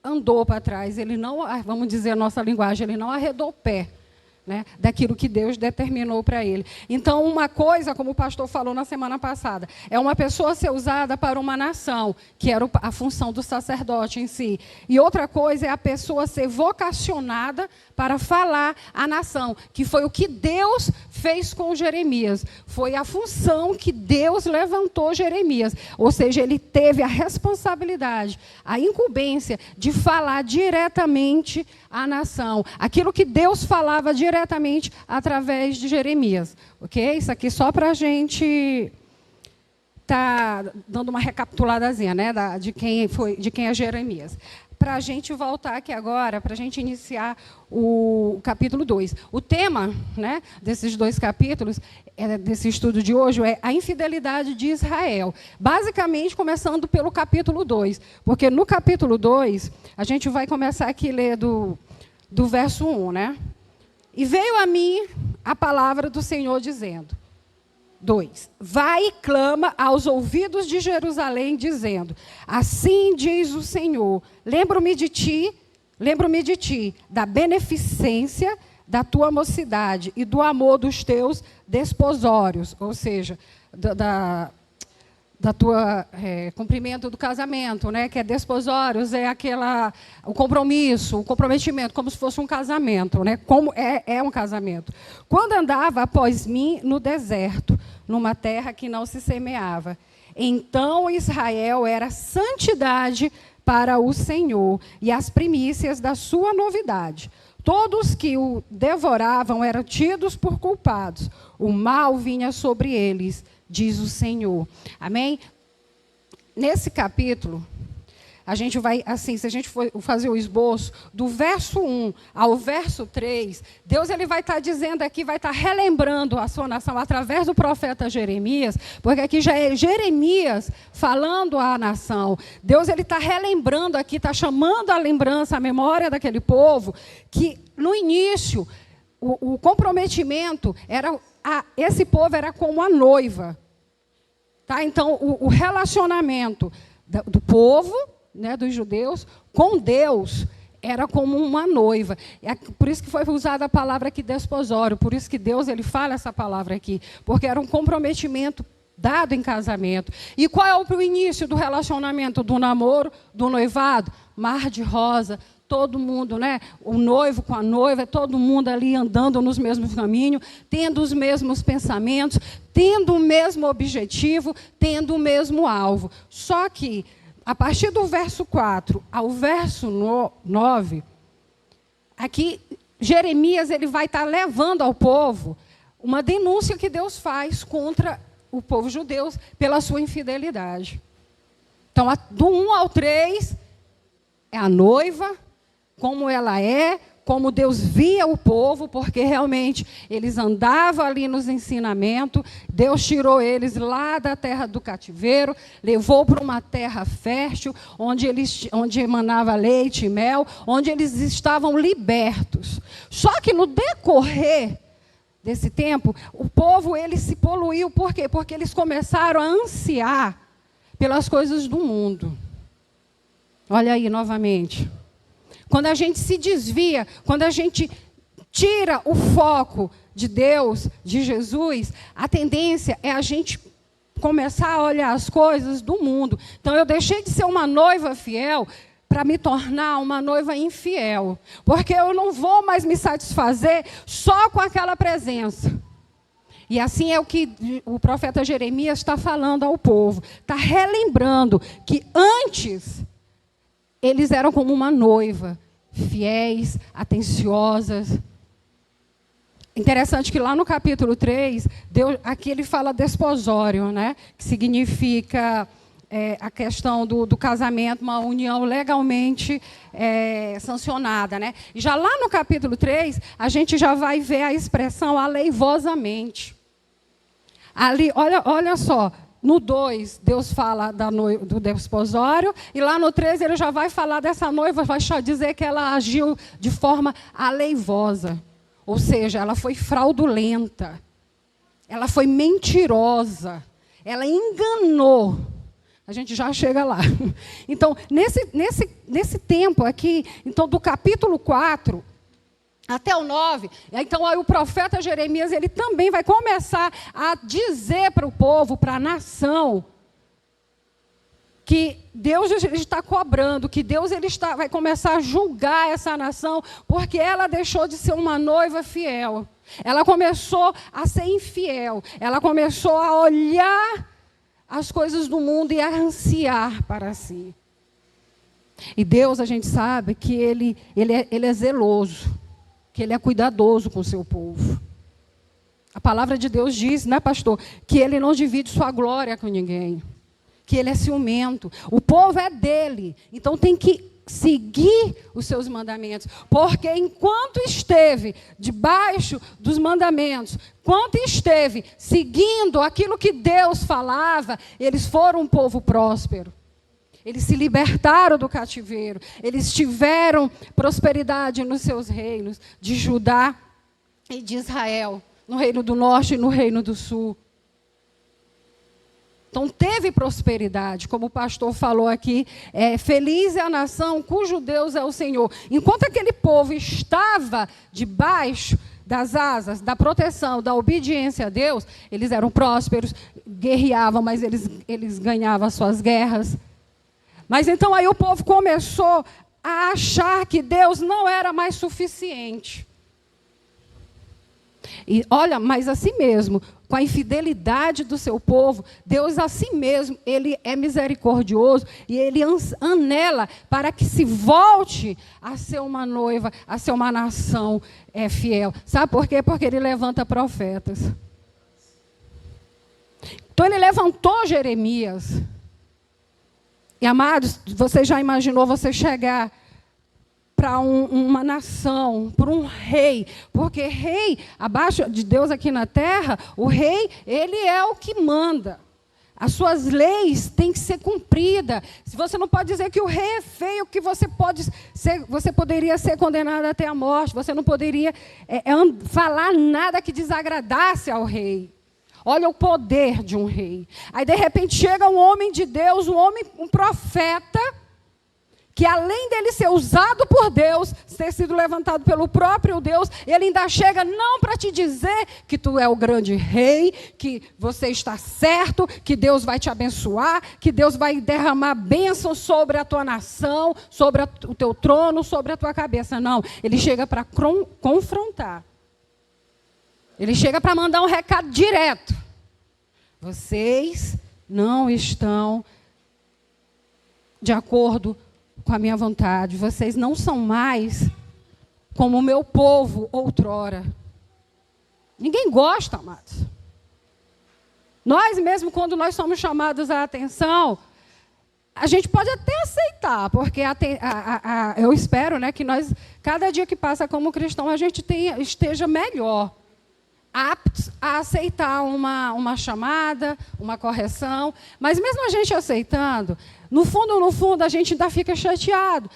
S5: andou para trás, ele não, vamos dizer a nossa linguagem, ele não arredou o pé, né, daquilo que Deus determinou para ele. Então, uma coisa, como o pastor falou na semana passada, é uma pessoa ser usada para uma nação, que era a função do sacerdote em si. E outra coisa é a pessoa ser vocacionada para falar à nação, que foi o que Deus fez com Jeremias. Foi a função que Deus levantou Jeremias. Ou seja, ele teve a responsabilidade, a incumbência de falar diretamente à nação. Aquilo que Deus falava diretamente através de Jeremias. Ok? Isso aqui só para a gente tá dando uma recapituladazinha, né, de quem é Jeremias. Para a gente voltar aqui agora, para a gente iniciar o capítulo 2. O tema, né, desses 2 capítulos, desse estudo de hoje, é a infidelidade de Israel. Basicamente, começando pelo capítulo 2. Porque no capítulo 2, a gente vai começar aqui a ler do verso 1, né? E veio a mim a palavra do Senhor dizendo... 2. Vai e clama aos ouvidos de Jerusalém, dizendo, assim diz o Senhor, lembro-me de ti, da beneficência da tua mocidade e do amor dos teus desposórios, ou seja, da tua cumprimento do casamento, né? Que é desposórios, é o compromisso, o comprometimento, como se fosse um casamento, né? Como é um casamento. Quando andava após mim no deserto, numa terra que não se semeava, então Israel era santidade para o Senhor e as primícias da sua novidade. Todos que o devoravam eram tidos por culpados. O mal vinha sobre eles, diz o Senhor. Amém? Nesse capítulo, a gente vai, assim, se a gente for fazer o esboço, do verso 1 ao verso 3, Deus ele vai estar dizendo aqui, vai estar relembrando a sua nação através do profeta Jeremias, porque aqui já é Jeremias falando à nação. Deus ele está relembrando aqui, está chamando a lembrança, a memória daquele povo, que no início, o comprometimento era... esse povo era como a noiva. Tá? Então, o relacionamento do povo, né, dos judeus, com Deus, era como uma noiva. Por isso que foi usada a palavra aqui, desposório. Por isso que Deus ele fala essa palavra aqui. Porque era um comprometimento dado em casamento. E qual é o início do relacionamento, do namoro, do noivado? Mar de rosa, todo mundo, né? O noivo com a noiva, todo mundo ali andando nos mesmos caminhos, tendo os mesmos pensamentos, tendo o mesmo objetivo, tendo o mesmo alvo. Só que, a partir do verso 4 ao verso 9, aqui Jeremias ele vai estar levando ao povo uma denúncia que Deus faz contra o povo judeu pela sua infidelidade. Então, do 1 ao 3, é a noiva, como ela é, como Deus via o povo, porque realmente eles andavam ali nos ensinamentos, Deus tirou eles lá da terra do cativeiro, levou para uma terra fértil, onde emanava leite e mel, onde eles estavam libertos. Só que no decorrer desse tempo, o povo ele se poluiu. Por quê? Porque eles começaram a ansiar pelas coisas do mundo. Olha aí novamente. Quando a gente se desvia, quando a gente tira o foco de Deus, de Jesus, a tendência é a gente começar a olhar as coisas do mundo. Então, eu deixei de ser uma noiva fiel para me tornar uma noiva infiel. Porque eu não vou mais me satisfazer só com aquela presença. E assim é o que o profeta Jeremias está falando ao povo. Está relembrando que antes eles eram como uma noiva, fiéis, atenciosas. Interessante que lá no capítulo 3, aqui ele fala desposório, né? Que significa a questão do casamento, uma união legalmente sancionada. Né? E já lá no capítulo 3, a gente já vai ver a expressão aleivosamente. Ali, olha só, no 2, Deus fala do desposório, e lá no 3 ele já vai falar dessa noiva, vai dizer que ela agiu de forma aleivosa. Ou seja, ela foi fraudulenta, ela foi mentirosa, ela enganou. A gente já chega lá. Então, nesse tempo aqui, então, do capítulo 4 até o 9, então aí o profeta Jeremias ele também vai começar a dizer para o povo, para a nação, que Deus está cobrando, que Deus vai começar a julgar essa nação, porque ela deixou de ser uma noiva fiel. Ela começou a ser infiel. Ela começou a olhar as coisas do mundo e a ansiar para si. E Deus, a gente sabe que Ele é zeloso, que Ele é cuidadoso com o seu povo. A palavra de Deus diz, né, pastor, que Ele não divide sua glória com ninguém, que Ele é ciumento. O povo é dele, então tem que seguir os seus mandamentos, porque enquanto esteve debaixo dos mandamentos, enquanto esteve seguindo aquilo que Deus falava, eles foram um povo próspero. Eles se libertaram do cativeiro. Eles tiveram prosperidade nos seus reinos, de Judá e de Israel, no reino do norte e no reino do sul. Então, teve prosperidade, como o pastor falou aqui, feliz é a nação cujo Deus é o Senhor. Enquanto aquele povo estava debaixo das asas, da proteção, da obediência a Deus, eles eram prósperos, guerreavam, mas eles ganhavam as suas guerras. Mas então aí o povo começou a achar que Deus não era mais suficiente. E olha, mas assim mesmo, com a infidelidade do seu povo, Deus assim mesmo, Ele é misericordioso e Ele anela para que se volte a ser uma noiva, a ser uma nação fiel. Sabe por quê? Porque Ele levanta profetas. Então Ele levantou Jeremias. E amados, você já imaginou você chegar para uma nação, para um rei, porque rei, abaixo de Deus aqui na terra, o rei, ele é o que manda. As suas leis têm que ser cumpridas. Você não pode dizer que o rei é feio, que você poderia ser condenado até a morte, você não poderia falar nada que desagradasse ao rei. Olha o poder de um rei. Aí, de repente, chega um homem de Deus, um profeta, que além dele ser usado por Deus, ter sido levantado pelo próprio Deus, ele ainda chega não para te dizer que tu é o grande rei, que você está certo, que Deus vai te abençoar, que Deus vai derramar bênção sobre a tua nação, sobre o teu trono, sobre a tua cabeça. Não, ele chega para confrontar. Ele chega para mandar um recado direto. Vocês não estão de acordo com a minha vontade. Vocês não são mais como o meu povo outrora. Ninguém gosta, amados. Nós mesmo, quando nós somos chamados à atenção, a gente pode até aceitar, porque eu espero, né, que nós, cada dia que passa como cristão, a gente esteja melhor, aptos a aceitar uma chamada, uma correção. Mas mesmo a gente aceitando, no fundo, a gente ainda fica chateado.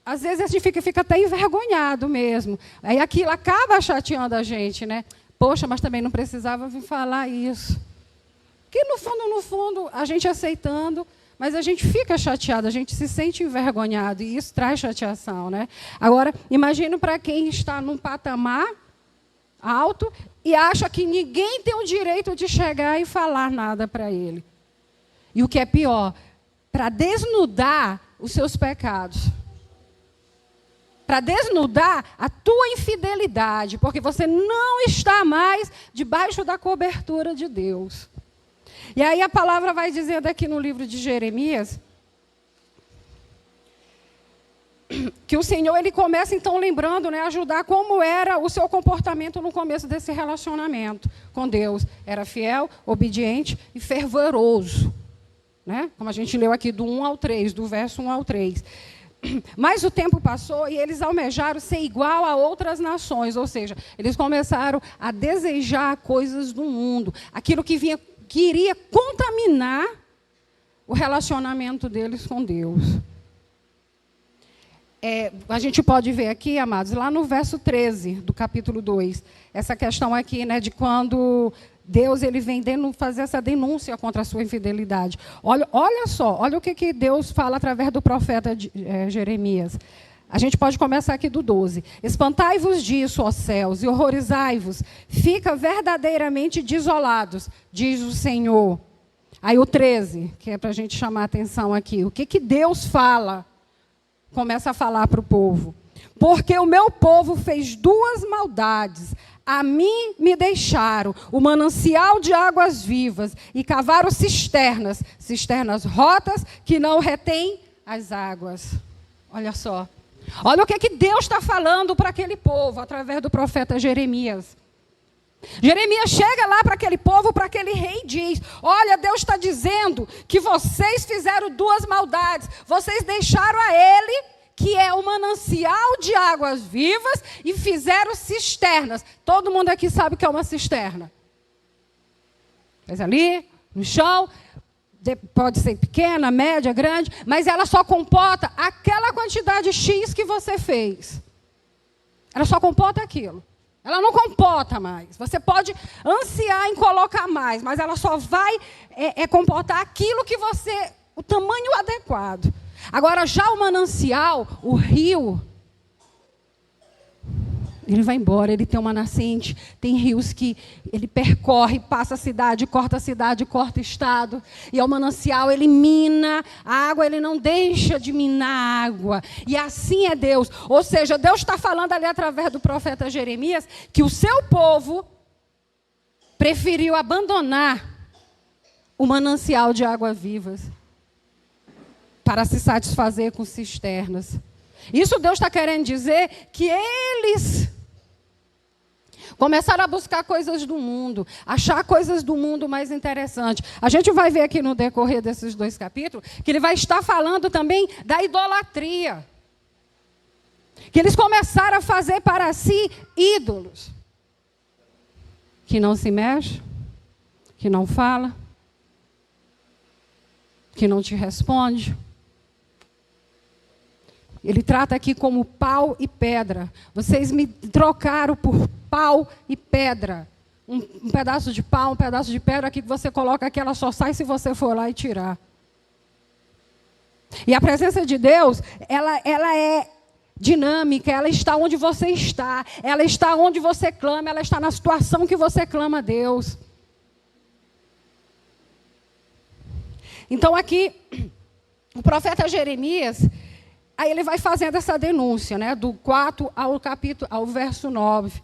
S5: Às vezes a gente fica até envergonhado mesmo. Aí aquilo acaba chateando a gente, né? Poxa, mas também não precisava vir falar isso. Que no fundo, a gente aceitando, mas a gente fica chateado, a gente se sente envergonhado, e isso traz chateação, né? Agora, imagino para quem está num patamar alto e acha que ninguém tem o direito de chegar e falar nada para ele. E o que é pior, para desnudar os seus pecados, para desnudar a tua infidelidade, porque você não está mais debaixo da cobertura de Deus. E aí a palavra vai dizendo aqui no livro de Jeremias, que o Senhor, ele começa então lembrando, né, ajudar como era o seu comportamento no começo desse relacionamento com Deus. Era fiel, obediente e fervoroso, né? Como a gente leu aqui do 1 ao 3, do verso 1 ao 3. Mas o tempo passou e eles almejaram ser igual a outras nações, ou seja, eles começaram a desejar coisas do mundo, aquilo que iria contaminar o relacionamento deles com Deus. A gente pode ver aqui, amados, lá no verso 13 do capítulo 2, essa questão aqui, né, de quando Deus ele vem fazer essa denúncia contra a sua infidelidade. Olha só, olha o que Deus fala através do profeta Jeremias. A gente pode começar aqui do 12. Espantai-vos disso, ó céus, e horrorizai-vos. Fica verdadeiramente desolados, diz o Senhor. Aí o 13, que é para a gente chamar a atenção aqui. O que Deus fala? Começa a falar para o povo. Porque o meu povo fez duas maldades. A mim me deixaram o manancial de águas vivas e cavaram cisternas rotas que não retêm as águas. Olha só. Olha o que Deus está falando para aquele povo, através do profeta Jeremias. Jeremias chega lá para aquele povo, para aquele rei, e diz: olha, Deus está dizendo que vocês fizeram duas maldades. Vocês deixaram a ele, que é o manancial de águas vivas, e fizeram cisternas. Todo mundo aqui sabe o que é uma cisterna. Mas ali, no chão, pode ser pequena, média, grande, mas ela só comporta aquela quantidade X que você fez. Ela só comporta aquilo. Ela não comporta mais. Você pode ansiar em colocar mais, mas ela só vai comportar aquilo que você, o tamanho adequado. Agora, já o manancial, o rio, ele vai embora, ele tem uma nascente, tem rios que ele percorre, passa a cidade, corta estado. E ao manancial ele mina a água, ele não deixa de minar a água. E assim é Deus. Ou seja, Deus está falando ali através do profeta Jeremias que o seu povo preferiu abandonar o manancial de águas vivas para se satisfazer com cisternas. Isso Deus está querendo dizer que eles começaram a buscar coisas do mundo, achar coisas do mundo mais interessantes. A gente vai ver aqui no decorrer desses 2 capítulos, que ele vai estar falando também da idolatria. Que eles começaram a fazer para si ídolos. Que não se mexe, que não fala, que não te responde. Ele trata aqui como pau e pedra. Vocês me trocaram por pau e pedra. Um pedaço de pau, um pedaço de pedra aqui que você coloca aqui, ela só sai se você for lá e tirar. E a presença de Deus, ela é dinâmica, ela está onde você está, ela está onde você clama, ela está na situação que você clama a Deus. Então aqui, o profeta Jeremias, aí ele vai fazendo essa denúncia, né, do 4 ao verso 9.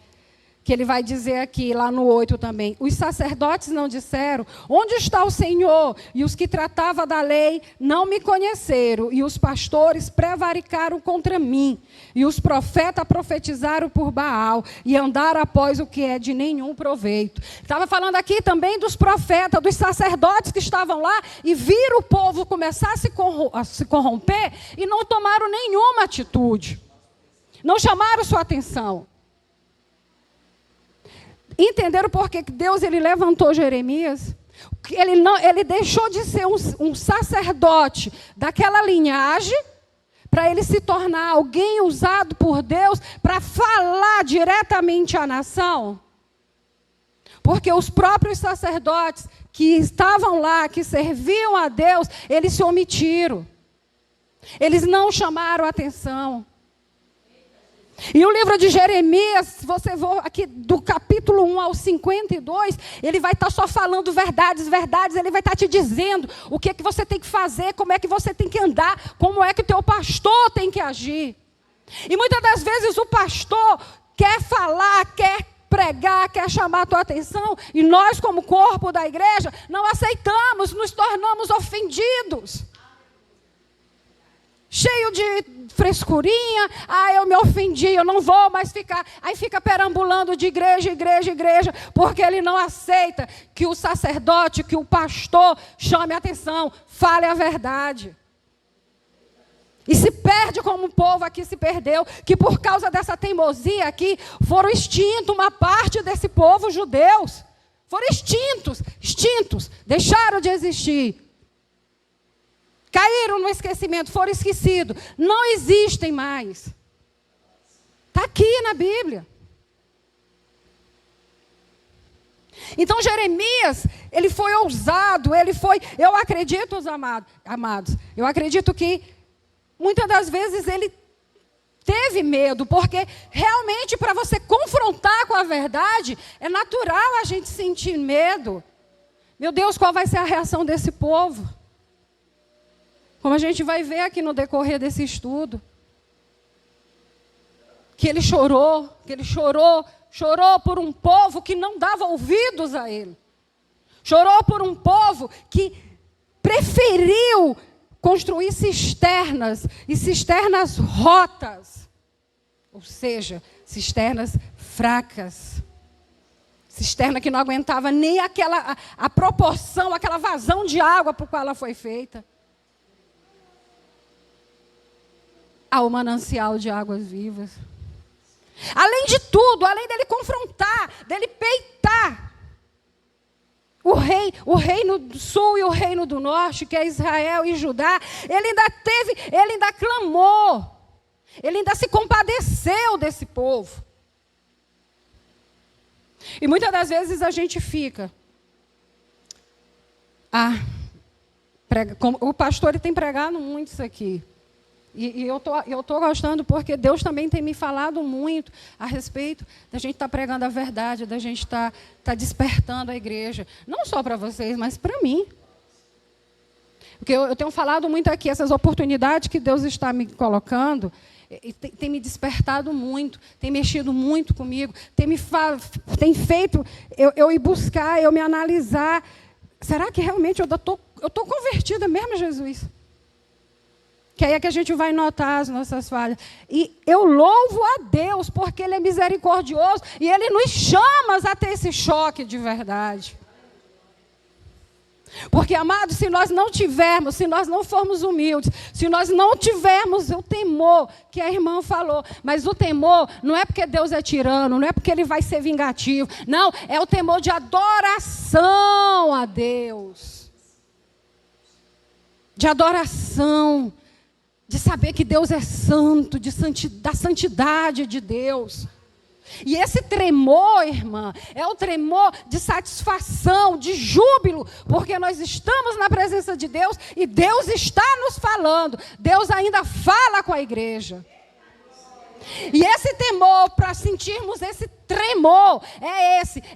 S5: Que ele vai dizer aqui, lá no 8 também. Os sacerdotes não disseram, onde está o Senhor? E os que tratavam da lei não me conheceram. E os pastores prevaricaram contra mim. E os profetas profetizaram por Baal. E andaram após o que é de nenhum proveito. Estava falando aqui também dos profetas, dos sacerdotes que estavam lá. E viram o povo começar a se corromper. E não tomaram nenhuma atitude. Não chamaram sua atenção. Entenderam por que Deus ele levantou Jeremias? Ele deixou de ser um sacerdote daquela linhagem para ele se tornar alguém usado por Deus para falar diretamente à nação. Porque os próprios sacerdotes que estavam lá, que serviam a Deus, eles se omitiram. Eles não chamaram atenção. E o livro de Jeremias, se você for aqui do capítulo 1 ao 52, ele vai estar só falando verdades, ele vai estar te dizendo o que é que você tem que fazer, como é que você tem que andar, como é que o teu pastor tem que agir. E muitas das vezes o pastor quer falar, quer pregar, quer chamar a tua atenção, e nós como corpo da igreja não aceitamos, nos tornamos ofendidos. Cheio de frescurinha, eu me ofendi, eu não vou mais ficar. Aí fica perambulando de igreja, porque ele não aceita que o sacerdote, que o pastor chame a atenção, fale a verdade. E se perde como o povo aqui se perdeu, que por causa dessa teimosia aqui, foram extintos uma parte desse povo judeus. Foram extintos, deixaram de existir. Caíram no esquecimento, foram esquecidos. Não existem mais. Está aqui na Bíblia. Então Jeremias, ele foi ousado, eu acredito, amados, eu acredito que muitas das vezes ele teve medo, porque realmente para você confrontar com a verdade, é natural a gente sentir medo. Meu Deus, qual vai ser a reação desse povo? Como a gente vai ver aqui no decorrer desse estudo. Que ele chorou por um povo que não dava ouvidos a ele. Chorou por um povo que preferiu construir cisternas, e cisternas rotas. Ou seja, cisternas fracas. Cisterna que não aguentava nem a proporção, aquela vazão de água por qual ela foi feita. Ao manancial de águas vivas. Além de tudo, além dele confrontar, dele peitar o reino do sul e o reino do norte, que é Israel e Judá, ele ainda clamou, ele ainda se compadeceu desse povo. E muitas das vezes a gente fica, o pastor ele tem pregado muito isso aqui. E eu tô gostando porque Deus também tem me falado muito a respeito da gente estar pregando a verdade, da gente estar despertando a igreja. Não só para vocês, mas para mim. Porque eu tenho falado muito aqui, essas oportunidades que Deus está me colocando, tem me despertado muito, tem mexido muito comigo, tem feito eu ir buscar, eu me analisar. Será que realmente eu estou convertida mesmo, Jesus? Que aí é que a gente vai notar as nossas falhas. E eu louvo a Deus, porque Ele é misericordioso, e Ele nos chama a ter esse choque de verdade. Porque, amados, se nós não formos humildes, se nós não tivermos o temor que a irmã falou, mas o temor não é porque Deus é tirano, não é porque Ele vai ser vingativo, não, é o temor de adoração a Deus. De adoração. De saber que Deus é santo, da santidade de Deus. E esse tremor, irmã, é o tremor de satisfação, de júbilo, porque nós estamos na presença de Deus e Deus está nos falando. Deus ainda fala com a igreja. E esse temor, para sentirmos esse tremor,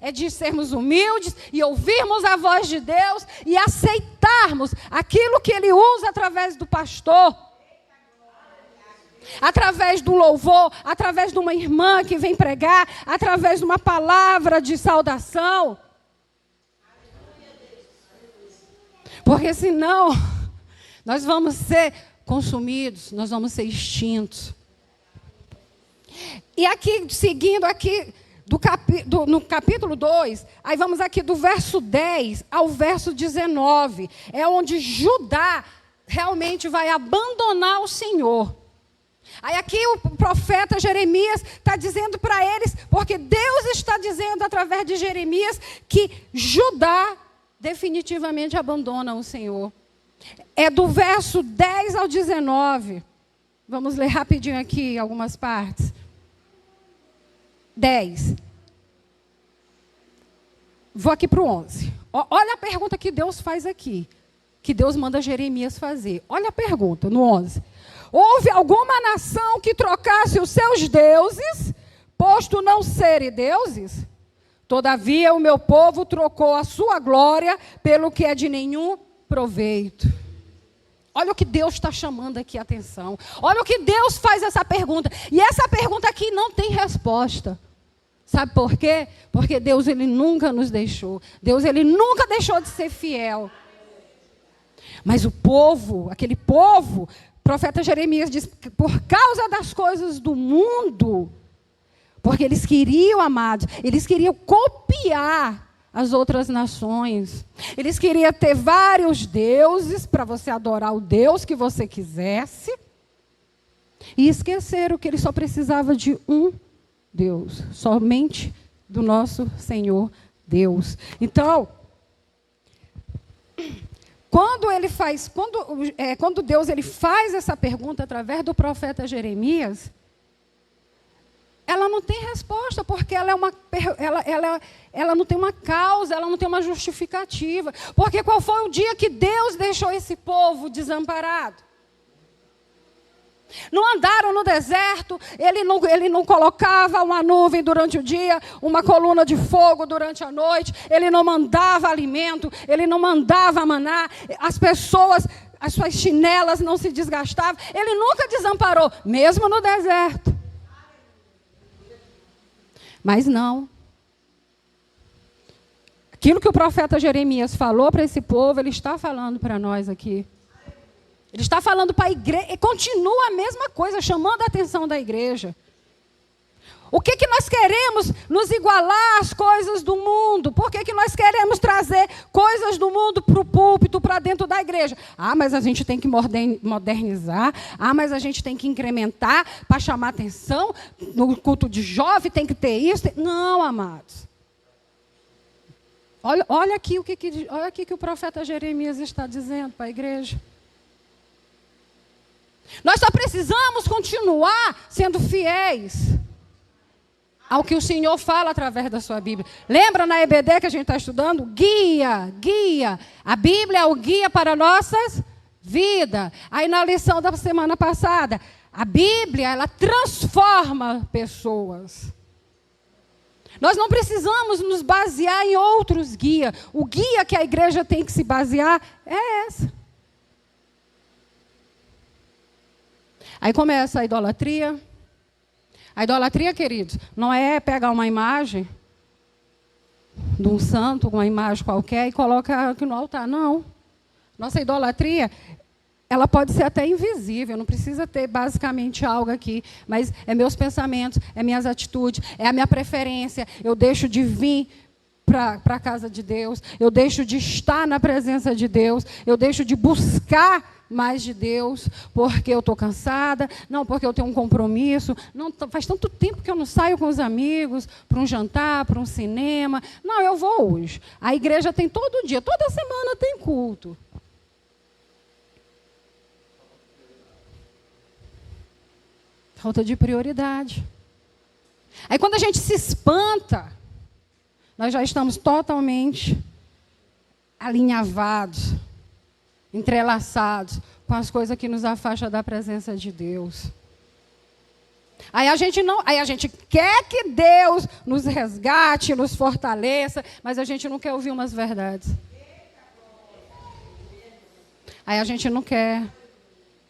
S5: é de sermos humildes e ouvirmos a voz de Deus e aceitarmos aquilo que Ele usa através do pastor, através do louvor, através de uma irmã que vem pregar, através de uma palavra de saudação. Porque senão, nós vamos ser consumidos, nós vamos ser extintos. E aqui, seguindo aqui, no capítulo 2, aí vamos aqui do verso 10 ao verso 19, é onde Judá realmente vai abandonar o Senhor. Aí aqui o profeta Jeremias está dizendo para eles, porque Deus está dizendo através de Jeremias, que Judá definitivamente abandona o Senhor. É do verso 10 ao 19. Vamos ler rapidinho aqui algumas partes. 10. Vou aqui para o 11. Olha a pergunta que Deus faz aqui, que Deus manda Jeremias fazer. Olha a pergunta no 11. Houve alguma nação que trocasse os seus deuses, posto não serem deuses? Todavia o meu povo trocou a sua glória pelo que é de nenhum proveito. Olha o que Deus está chamando aqui a atenção. Olha o que Deus faz essa pergunta. E essa pergunta aqui não tem resposta. Sabe por quê? Porque Deus, Ele nunca nos deixou. Deus, Ele nunca deixou de ser fiel. Mas o povo, aquele povo, o profeta Jeremias diz, que por causa das coisas do mundo, porque eles queriam, amados, eles queriam copiar as outras nações. Eles queriam ter vários deuses para você adorar o Deus que você quisesse. E esqueceram que ele só precisava de um Deus, somente do nosso Senhor Deus. Então, quando Deus ele faz essa pergunta através do profeta Jeremias, ela não tem resposta, porque ela não tem uma causa, ela não tem uma justificativa. Porque qual foi o dia que Deus deixou esse povo desamparado? Não andaram no deserto, ele não colocava uma nuvem durante o dia, uma coluna de fogo durante a noite, ele não mandava alimento, ele não mandava maná, as pessoas, as suas chinelas não se desgastavam, ele nunca desamparou, mesmo no deserto. Mas não. Aquilo que o profeta Jeremias falou para esse povo, ele está falando para nós aqui. Ele está falando para a igreja, e continua a mesma coisa, chamando a atenção da igreja. O que nós queremos? Nos igualar às coisas do mundo. Por que nós queremos trazer coisas do mundo para o púlpito, para dentro da igreja? Ah, mas a gente tem que modernizar. Ah, mas a gente tem que incrementar para chamar atenção. No culto de jovem tem que ter isso. Não, amados. Olha aqui o que o profeta Jeremias está dizendo para a igreja. Nós só precisamos continuar sendo fiéis ao que o Senhor fala através da sua Bíblia. Lembra na EBD que a gente está estudando? Guia. A Bíblia é o guia para nossas vidas. Aí na lição da semana passada, a Bíblia, ela transforma pessoas. Nós não precisamos nos basear em outros guias. O guia que a igreja tem que se basear é essa. Aí começa a idolatria. A idolatria, queridos, não é pegar uma imagem de um santo, uma imagem qualquer, e colocar aqui no altar. Não. Nossa idolatria, ela pode ser até invisível, não precisa ter basicamente algo aqui, mas é meus pensamentos, é minhas atitudes, é a minha preferência. Eu deixo de vir para a casa de Deus, eu deixo de estar na presença de Deus, eu deixo de buscar mais de Deus, porque eu estou cansada, não, porque eu tenho um compromisso, não, faz tanto tempo que eu não saio com os amigos, para um jantar, para um cinema, não, eu vou hoje. A igreja tem todo dia, toda semana tem culto. Falta de prioridade. Aí quando a gente se espanta, nós já estamos totalmente alinhavados, entrelaçados com as coisas que nos afastam da presença de Deus. Aí a gente quer que Deus nos resgate, nos fortaleça, mas a gente não quer ouvir umas verdades. Aí a gente não quer.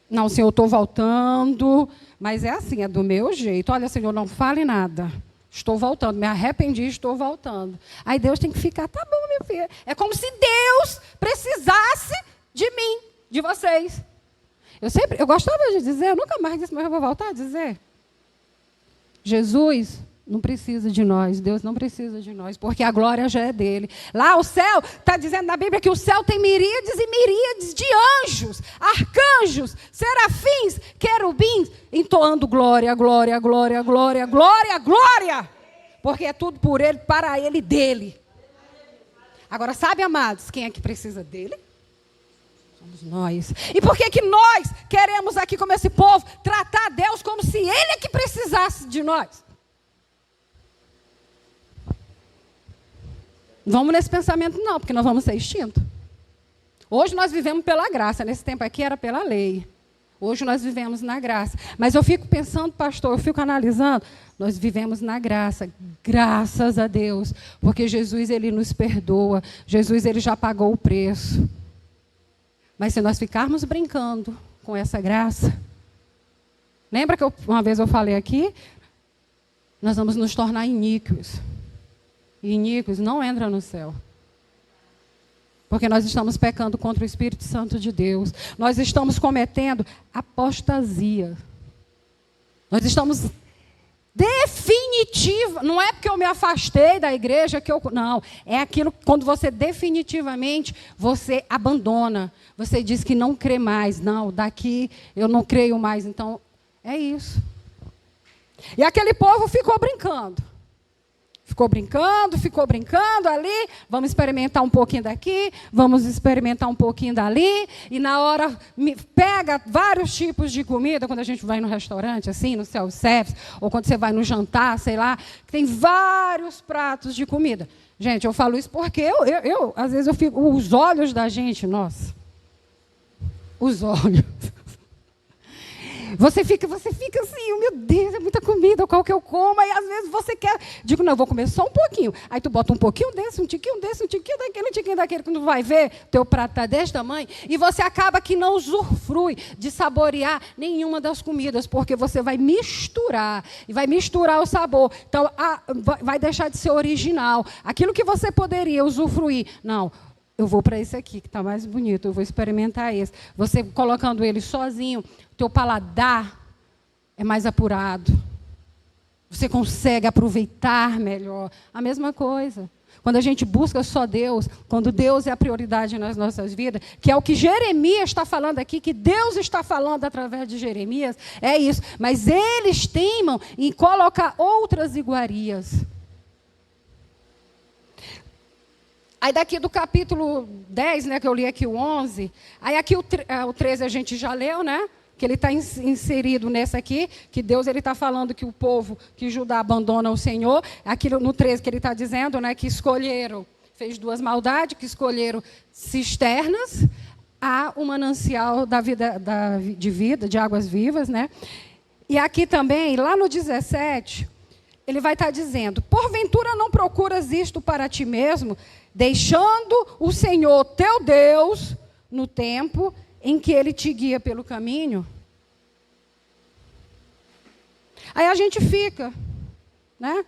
S5: Não, Senhor, eu estou voltando, mas é assim, é do meu jeito. Olha, Senhor, não fale nada. Estou voltando, me arrependi, estou voltando. Aí Deus tem que ficar, tá bom, meu filho. É como se Deus precisasse de mim, de vocês. Eu gostava de dizer, eu nunca mais disse, mas eu vou voltar a dizer. Jesus não precisa de nós, Deus não precisa de nós, porque a glória já é dele. Lá o céu, está dizendo na Bíblia que o céu tem miríades e miríades de anjos, arcanjos, serafins, querubins, entoando glória, glória, glória, glória, glória, glória, porque é tudo por ele, para ele e dele. Agora, sabe, amados, quem é que precisa dele? Somos nós. E por que nós queremos aqui, como esse povo, tratar Deus como se ele é que precisasse de nós? Vamos nesse pensamento não, porque nós vamos ser extintos. Hoje nós vivemos pela graça, nesse tempo aqui era pela lei. Hoje nós vivemos na graça. Mas eu fico pensando, pastor, eu fico analisando, nós vivemos na graça, graças a Deus, porque Jesus, ele nos perdoa, Jesus, ele já pagou o preço. Mas se nós ficarmos brincando com essa graça, lembra que uma vez eu falei aqui? Nós vamos nos tornar iníquos. E iníquos não entram no céu. Porque nós estamos pecando contra o Espírito Santo de Deus. Nós estamos cometendo apostasia. Nós estamos definitiva. Não é porque eu me afastei da igreja que eu... Não, é aquilo quando você definitivamente, você abandona. Você diz que não crê mais. Não, daqui eu não creio mais. Então, é isso. E aquele povo ficou brincando. Ficou brincando ali, vamos experimentar um pouquinho daqui, vamos experimentar um pouquinho dali, e na hora pega vários tipos de comida, quando a gente vai no restaurante, assim, no self-service, ou quando você vai no jantar, sei lá, tem vários pratos de comida. Gente, eu falo isso porque às vezes eu fico, os olhos da gente, nossa, os olhos... Você fica assim, meu Deus, é muita comida, qual que eu como? Aí às vezes você quer, digo, não, eu vou comer só um pouquinho. Aí tu bota um pouquinho desse, um tiquinho desse, um tiquinho daquele, quando tu vai ver, teu prato está desse tamanho, e você acaba que não usufrui de saborear nenhuma das comidas, porque você vai misturar, e vai misturar o sabor. Então, vai deixar de ser original. Aquilo que você poderia usufruir, não, eu vou para esse aqui, que está mais bonito, eu vou experimentar esse. Você colocando ele sozinho, teu paladar é mais apurado. Você consegue aproveitar melhor. A mesma coisa. Quando a gente busca só Deus, quando Deus é a prioridade nas nossas vidas, que é o que Jeremias está falando aqui, que Deus está falando através de Jeremias, é isso. Mas eles teimam em colocar outras iguarias. Aí daqui do capítulo 10, né, que eu li aqui o 11, aí aqui o 13 a gente já leu, né? Que ele está inserido nessa aqui, que Deus está falando que o povo, que Judá abandona o Senhor. Aqui no 13 que ele está dizendo, né, que escolheram, fez duas maldades, que escolheram cisternas, há um manancial de vida, de águas vivas, né? E aqui também, lá no 17, ele vai estar dizendo, porventura não procuras isto para ti mesmo, deixando o Senhor teu Deus no tempo em que ele te guia pelo caminho. Aí a gente fica, né?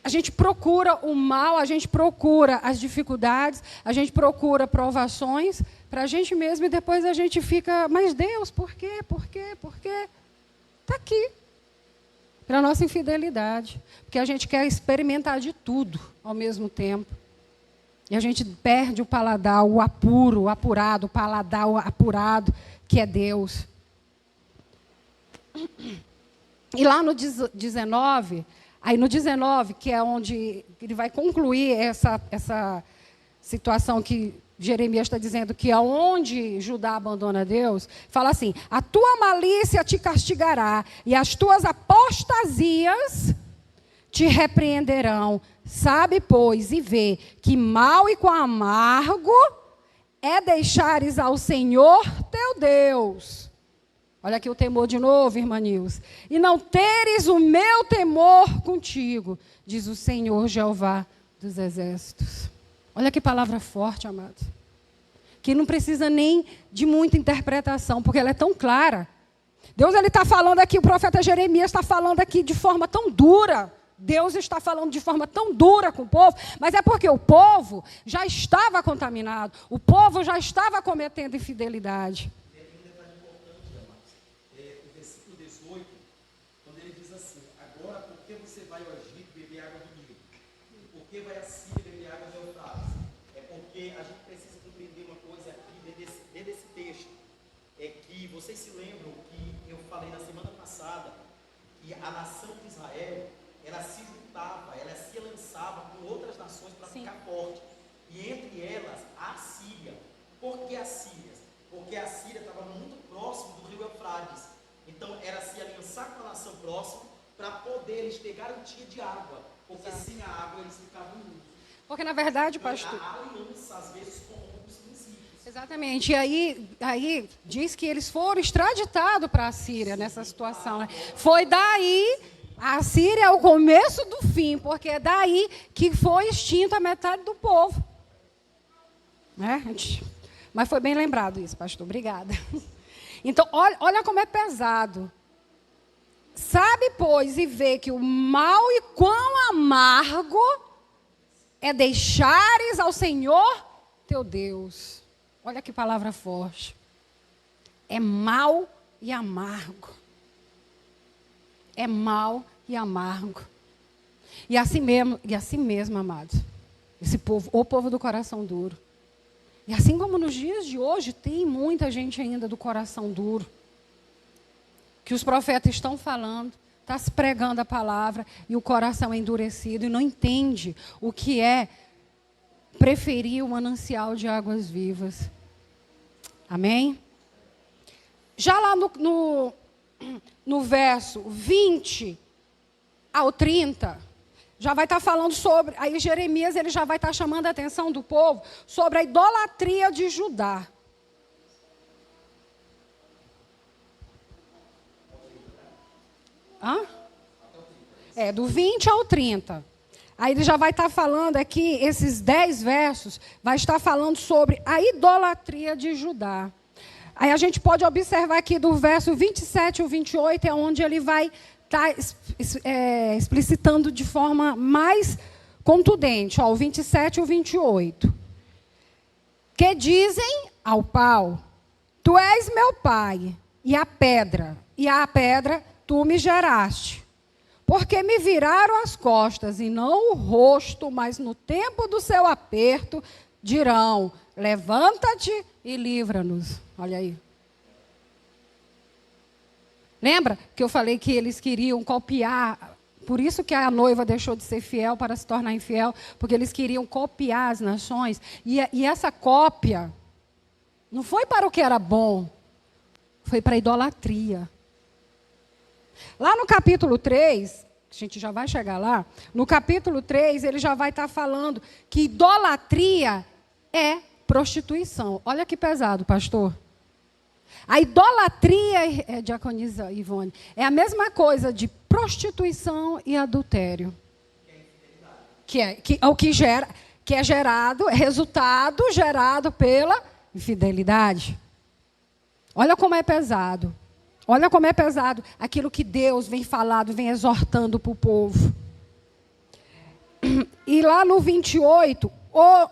S5: A gente procura o mal, a gente procura as dificuldades, a gente procura provações para a gente mesmo e depois a gente fica, mas Deus, por quê? Por quê? Por quê? Está aqui. Para a nossa infidelidade. Porque a gente quer experimentar de tudo ao mesmo tempo. E a gente perde o paladar, o apurado, o paladar, o apurado, que é Deus. E lá no 19, aí no 19, que é onde ele vai concluir essa situação que Jeremias está dizendo que aonde Judá abandona Deus, fala assim: a tua malícia te castigará e as tuas apostasias te repreenderão. Sabe, pois, e vê que mal e com amargo é deixares ao Senhor teu Deus. Olha aqui o temor de novo, irmã Nilce. E não teres o meu temor contigo, diz o Senhor Jeová dos exércitos. Olha que palavra forte, amado. Que não precisa nem de muita interpretação, porque ela é tão clara. Deus está falando aqui, o profeta Jeremias está falando aqui de forma tão dura. Deus está falando de forma tão dura com o povo, mas é porque o povo já estava contaminado. O povo já estava cometendo infidelidade.
S1: O versículo 18, quando ele diz assim: agora, por que você vai ao Egito beber água do Nilo? Por que vai a Síria beber água de Eufrates? É porque a gente precisa compreender uma coisa aqui dentro desse texto. É que vocês se lembram que eu falei na semana passada que a nação de Israel, ela se juntava, ela se lançava com outras nações para ficar forte. E entre elas, a Síria. Por que a Síria? Porque a Síria estava muito próximo do rio Eufrates. Então, era se aliançar com a nação próxima para poder eles ter garantia de água. Porque sem a água eles ficavam nus.
S5: Porque, na verdade, pastor...
S1: A aliança, às vezes, corrompe os princípios.
S5: Exatamente. E aí diz que eles foram extraditados para a Síria nessa situação. Né? Foi daí... A Síria é o começo do fim, porque é daí que foi extinta a metade do povo. Né? Mas foi bem lembrado isso, pastor. Obrigada. Então, olha como é pesado. Sabe, pois, e vê que o mal e quão amargo é deixares ao Senhor teu Deus. Olha que palavra forte. É mal e amargo. É mal e amargo. E assim mesmo, amados. Esse povo, o povo do coração duro. E assim como nos dias de hoje, tem muita gente ainda do coração duro. Que os profetas estão falando, está se pregando a palavra, e o coração é endurecido e não entende o que é preferir o manancial de águas vivas. Amém? Já lá no verso 20 ao 30, já vai estar falando sobre... Aí Jeremias ele já vai estar chamando a atenção do povo sobre a idolatria de Judá. Hã? Do 20 ao 30. Aí ele já vai estar falando aqui, esses 10 versos, vai estar falando sobre a idolatria de Judá. Aí a gente pode observar aqui do verso 27 ao 28, é onde ele vai estar explicitando de forma mais contundente. Ó, o 27 e o 28. Que dizem ao pau: tu és meu pai, e a pedra tu me geraste. Porque me viraram as costas e não o rosto, mas no tempo do seu aperto dirão: levanta-te e livra-nos. Olha aí. Lembra que eu falei que eles queriam copiar, por isso que a noiva deixou de ser fiel para se tornar infiel, porque eles queriam copiar as nações, e essa cópia não foi para o que era bom, foi para a idolatria. Lá no capítulo 3, a gente já vai chegar lá, no capítulo 3 ele já vai estar falando que idolatria é prostituição. Olha que pesado, pastor. A idolatria, diaconisa Ivone, é a mesma coisa de prostituição e adultério. Que é gerado, é resultado gerado pela infidelidade. Olha como é pesado. Olha como é pesado aquilo que Deus vem falando, vem exortando para o povo. E lá no 28,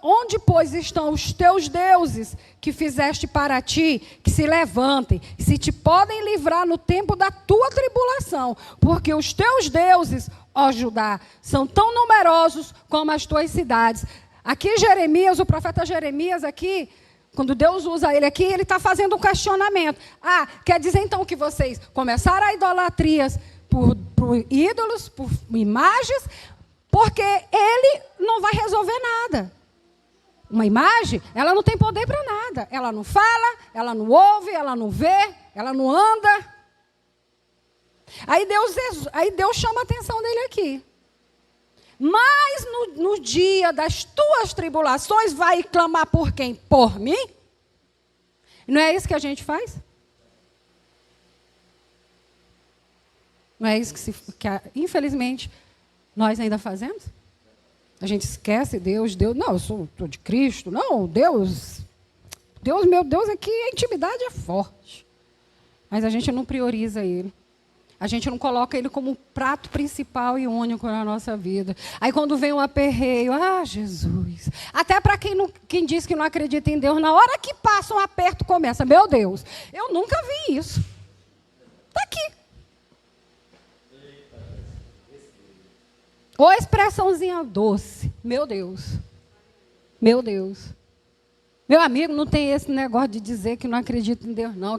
S5: onde, pois, estão os teus deuses que fizeste para ti, que se levantem, se te podem livrar no tempo da tua tribulação, porque os teus deuses, ó Judá, são tão numerosos como as tuas cidades. Aqui Jeremias, o profeta Jeremias aqui, quando Deus usa ele aqui, ele está fazendo um questionamento. Quer dizer então que vocês começaram a idolatrias por ídolos, por imagens, porque ele não vai resolver nada. Uma imagem, ela não tem poder para nada. Ela não fala, ela não ouve, ela não vê, ela não anda. Aí Deus chama a atenção dele aqui. Mas no dia das tuas tribulações, vai clamar por quem? Por mim? Não é isso que a gente faz? Não é isso que infelizmente, nós ainda fazemos? A gente esquece Deus, não, eu sou de Cristo, não, Deus, meu Deus, aqui a intimidade é forte. Mas a gente não prioriza Ele. A gente não coloca Ele como prato principal e único na nossa vida. Aí quando vem um aperreio, Jesus. Até para quem diz que não acredita em Deus, na hora que passa um aperto, começa, meu Deus, eu nunca vi isso. Está aqui. Ou expressãozinha doce, meu Deus. Meu Deus. Meu amigo, não tem esse negócio de dizer que não acredita em Deus, não.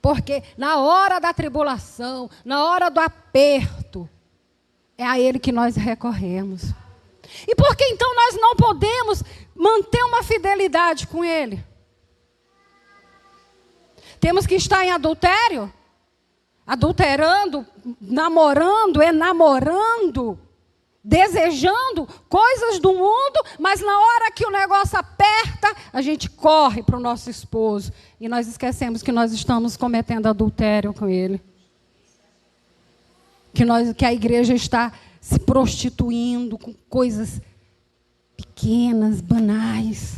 S5: Porque na hora da tribulação, na hora do aperto, é a Ele que nós recorremos. E por que então nós não podemos manter uma fidelidade com Ele? Temos que estar em adultério? Adulterando, namorando, enamorando, desejando coisas do mundo, mas na hora que o negócio aperta, a gente corre para o nosso esposo. E nós esquecemos que nós estamos cometendo adultério com ele. Que a igreja está se prostituindo com coisas pequenas, banais.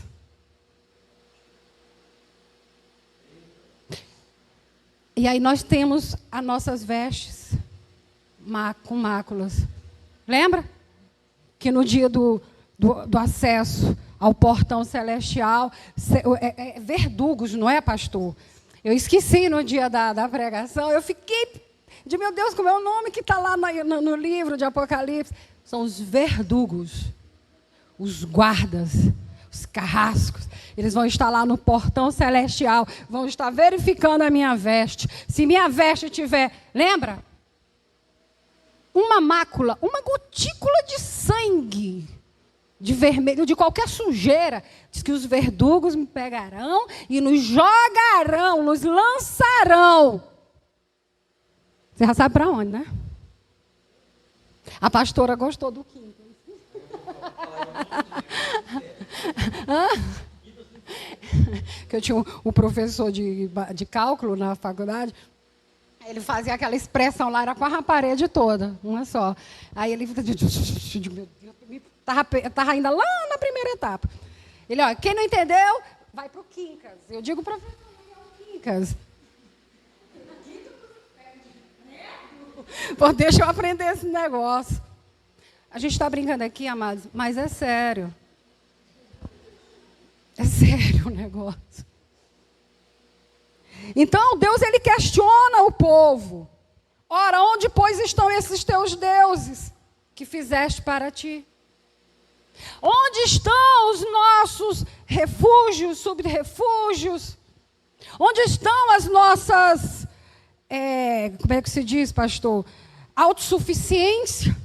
S5: E aí nós temos as nossas vestes com máculas. Lembra? Que no dia do acesso ao portão celestial, verdugos, não é, pastor? Eu esqueci no dia da pregação, eu fiquei de, meu Deus, como é o nome que está lá no livro de Apocalipse? São os verdugos, os guardas, os carrascos. Eles vão estar lá no portão celestial, vão estar verificando a minha veste. Se minha veste tiver, lembra? Uma mácula, uma gotícula de sangue, de vermelho, de qualquer sujeira, diz que os verdugos me pegarão e nos jogarão, nos lançarão. Você já sabe para onde, né? A pastora gostou do quinto. Que eu tinha um professor de cálculo na faculdade. Ele fazia aquela expressão lá, era com a parede toda, uma só. Aí ele estava ainda lá na primeira etapa. Ele, quem não entendeu, vai para o Quincas. Eu digo para o Quincas. Pô, deixa eu aprender esse negócio. A gente está brincando aqui, amados, mas é sério. É sério o negócio. Então, Deus, ele questiona o povo. Ora, onde, pois, estão esses teus deuses que fizeste para ti? Onde estão os nossos refúgios, subrefúgios? Onde estão as nossas, como é que se diz, pastor? Autossuficiência?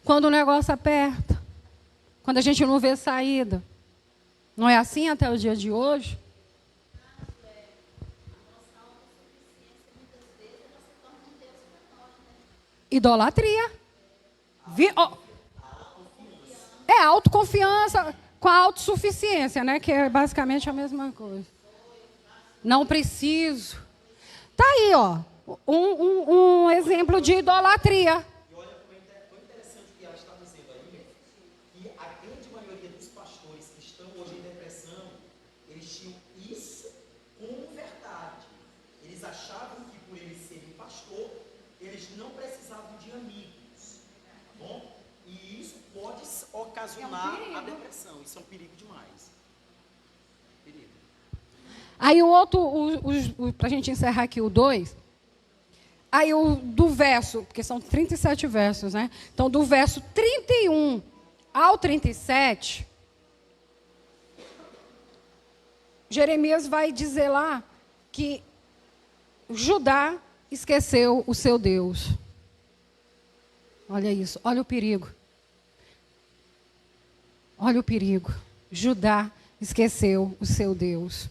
S5: Quando o negócio aperta. Quando a gente não vê saída. Não é assim até o dia de hoje? Idolatria. É autoconfiança com a autossuficiência, né? Que é basicamente a mesma coisa. Não preciso. Tá aí, um exemplo de idolatria.
S1: E olha como interessante que ela está dizendo aí, que a grande maioria dos pastores que estão hoje em depressão, eles tinham isso como verdade. Eles achavam que por eles serem pastor, eles não precisavam de amigos, tá bom? E isso pode ocasionar a depressão. Isso é um perigo demais. Perigo.
S5: Aí o outro, para a gente encerrar aqui o 2, aí do verso, porque são 37 versos, né? Então, do verso 31 ao 37, Jeremias vai dizer lá que Judá esqueceu o seu Deus. Olha isso, olha o perigo. Olha o perigo. Judá esqueceu o seu Deus.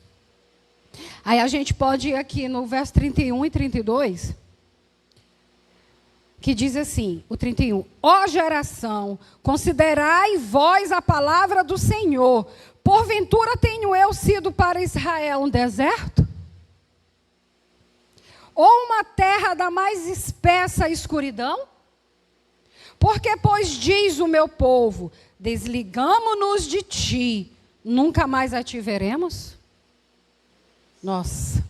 S5: Aí a gente pode ir aqui no verso 31 e 32, que diz assim, o 31. Ó geração, considerai vós a palavra do Senhor. Porventura tenho eu sido para Israel um deserto? Ou uma terra da mais espessa escuridão? Porque, pois, diz o meu povo, desligamo-nos de ti, nunca mais a te veremos? Nossa.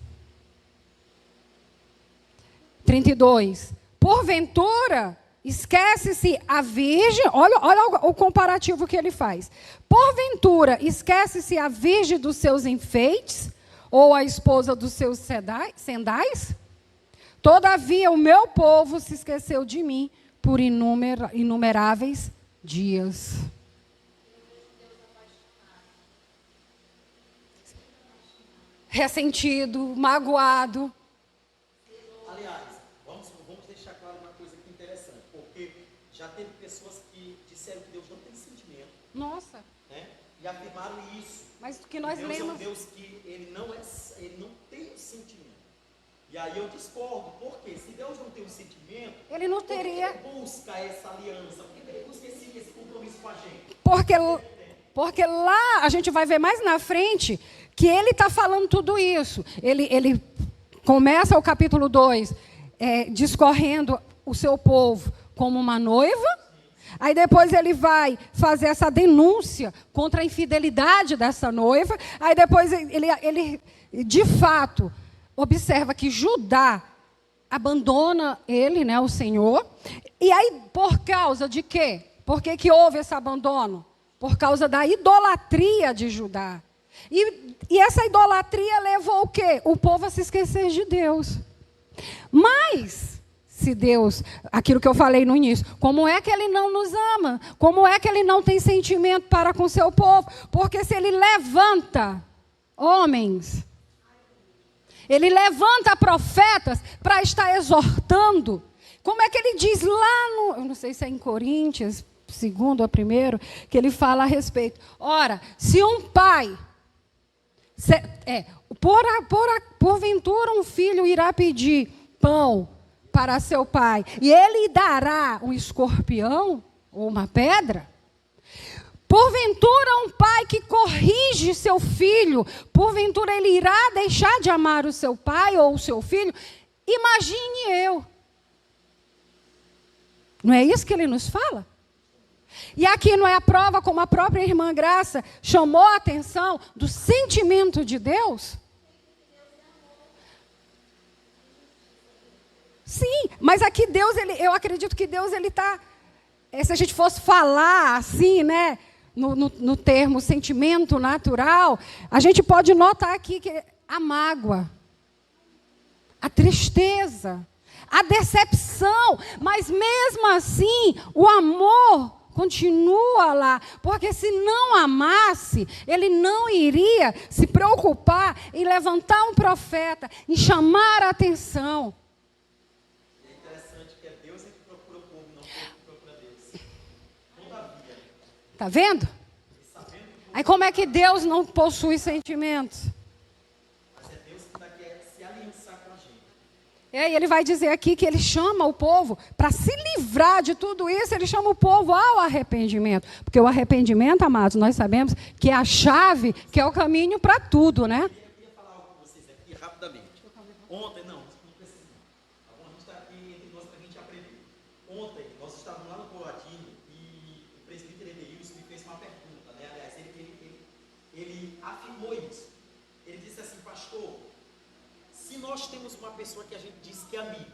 S5: 32. Porventura, esquece-se a virgem, olha o comparativo que ele faz. Porventura, esquece-se a virgem dos seus enfeites, ou a esposa dos seus sendais? Todavia, o meu povo se esqueceu de mim por inumeráveis dias. Ressentido, magoado.
S1: Aliás, vamos deixar claro uma coisa aqui interessante, porque já teve pessoas que disseram que Deus não tem sentimento.
S5: Nossa.
S1: Né? E afirmaram isso.
S5: Mas o que nós
S1: Deus
S5: lemos...
S1: é um Deus que ele não tem sentimento. E aí eu discordo, porque se Deus não tem um sentimento,
S5: ele não teria...
S1: Por que ele busca essa aliança? Por que ele busca esse compromisso com a gente?
S5: Porque lá, a gente vai ver mais na frente, que ele está falando tudo isso. Ele começa o capítulo 2, discorrendo o seu povo como uma noiva. Aí depois ele vai fazer essa denúncia contra a infidelidade dessa noiva. Aí depois ele de fato, observa que Judá abandona ele, né, o Senhor. E aí, por causa de quê? Por que houve esse abandono? Por causa da idolatria de Judá. E essa idolatria levou o quê? O povo a se esquecer de Deus. Mas, se Deus, aquilo que eu falei no início, como é que Ele não nos ama? Como é que Ele não tem sentimento para com o seu povo? Porque se Ele levanta homens, Ele levanta profetas para estar exortando. Como é que Ele diz lá no... Eu não sei se é em Coríntios, segundo ou primeiro, que Ele fala a respeito. Ora, se um pai... porventura um filho irá pedir pão para seu pai, e ele dará um escorpião ou uma pedra? Porventura um pai que corrige seu filho, porventura ele irá deixar de amar o seu pai ou o seu filho? Imagine eu. Não é isso que ele nos fala? E aqui não é a prova como a própria irmã Graça chamou a atenção do sentimento de Deus? Sim, mas aqui Deus, eu acredito que Deus, ele está... Se a gente fosse falar assim, né, no termo sentimento natural, a gente pode notar aqui que a mágoa, a tristeza, a decepção, mas mesmo assim, o amor continua lá, porque se não amasse, ele não iria se preocupar em levantar um profeta, em chamar a atenção.
S1: É interessante que é Deus que procura o povo, não o povo que procura Deus. Todavia.
S5: Está vendo? Aí como é que Deus não possui sentimentos?
S1: Mas é Deus que quer se aliançar com a gente.
S5: E aí ele vai dizer aqui que ele chama o povo, para se livrar de tudo isso, ele chama o povo ao arrependimento. Porque o arrependimento, amados, nós sabemos que é a chave, que é o caminho para tudo, né?
S1: Eu queria falar algo com vocês aqui, rapidamente. Ontem, não precisa não. A gente está aqui entre nós para a gente aprender. Ontem, nós estávamos lá no Coroadinho e o presbítero Edeilson me fez uma pergunta, né? Aliás, ele afirmou isso. Ele disse assim, pastor, se nós temos uma pessoa que a gente diz que é amigo,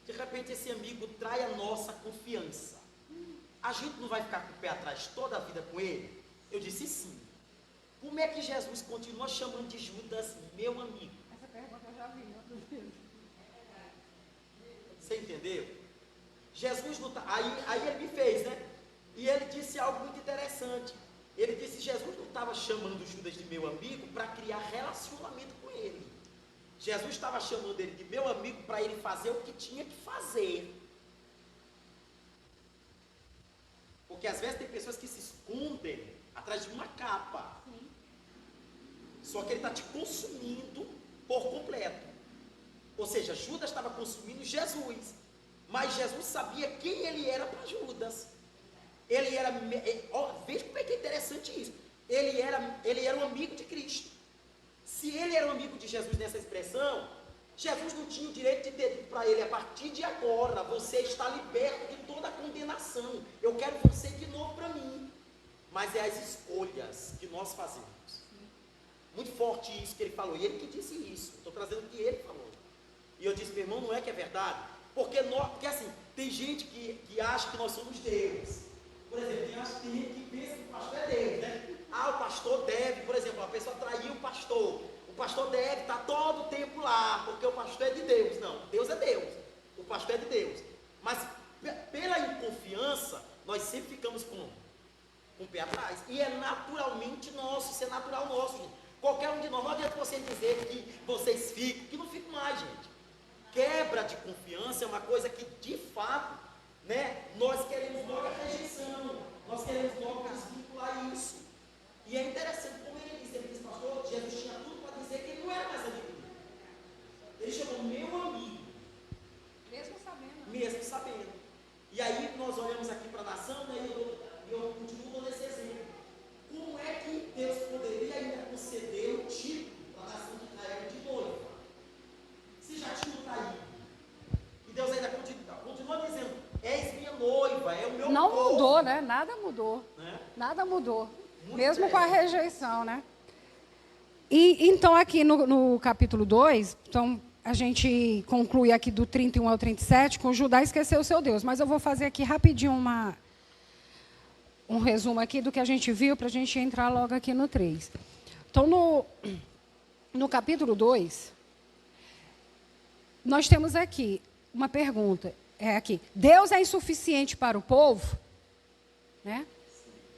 S1: de repente esse amigo trai a nossa confiança, a gente não vai ficar com o pé atrás toda a vida com ele? Eu disse sim. Como é que Jesus continua chamando de Judas meu amigo?
S5: Essa pergunta eu já vi.
S1: Você entendeu? Jesus não tá... Aí ele me fez, né? E ele disse algo muito interessante. Ele disse que Jesus não estava chamando Judas de meu amigo para criar relacionamento com ele. Jesus estava chamando ele de meu amigo para ele fazer o que tinha que fazer. Porque às vezes tem pessoas que se escondem atrás de uma capa. Só que ele está te consumindo por completo. Ou seja, Judas estava consumindo Jesus. Mas Jesus sabia quem ele era para Judas. Ele era... veja como é que é interessante isso. Ele era um amigo de Cristo. Se ele era um amigo de Jesus nessa expressão, Jesus não tinha o direito de ter para ele, a partir de agora, você está liberto de toda a condenação. Eu quero você de novo para mim. Mas é as escolhas que nós fazemos. Muito forte isso que ele falou. E ele que disse isso. Estou trazendo o que ele falou. E eu disse, meu irmão, não é que é verdade? Porque assim, tem gente que acha que nós somos Deus. Por exemplo, tem gente que pensa que o pastor é Deus, né? O pastor deve, por exemplo, a pessoa traiu o pastor deve estar todo o tempo lá, porque o pastor é de Deus. Não, Deus é Deus, o pastor é de Deus. Mas pela inconfiança, nós sempre ficamos com o pé atrás. E é naturalmente nosso, isso é natural nosso, gente. Qualquer um de nós, não adianta você dizer que vocês ficam, que não ficam mais, gente. Quebra de confiança é uma coisa que, de fato, né, nós queremos logo a rejeição, nós queremos logo desvincular isso. E é interessante, como ele disse, pastor, Jesus tinha tudo para dizer que ele não era mais amigo dele. Ele chamou meu amigo. Mesmo sabendo. E aí nós olhamos aqui para a nação, né, e eu continuo dando esse exemplo. Como é que Deus poderia ainda conceder o título para a nação de Israel de noiva? Se já tinha traído. E Deus ainda continua dizendo, és minha noiva, é o meu
S5: Não
S1: povo.
S5: mudou, né? Nada mudou.
S1: Né?
S5: Nada mudou.
S1: Muito
S5: Mesmo com a rejeição, né? E então aqui no capítulo 2, então a gente conclui aqui do 31 ao 37, com Judá esqueceu o seu Deus. Mas eu vou fazer aqui rapidinho um resumo aqui do que a gente viu, para a gente entrar logo aqui no 3. Então, no capítulo 2, nós temos aqui uma pergunta. É aqui, Deus é insuficiente para o povo? Né?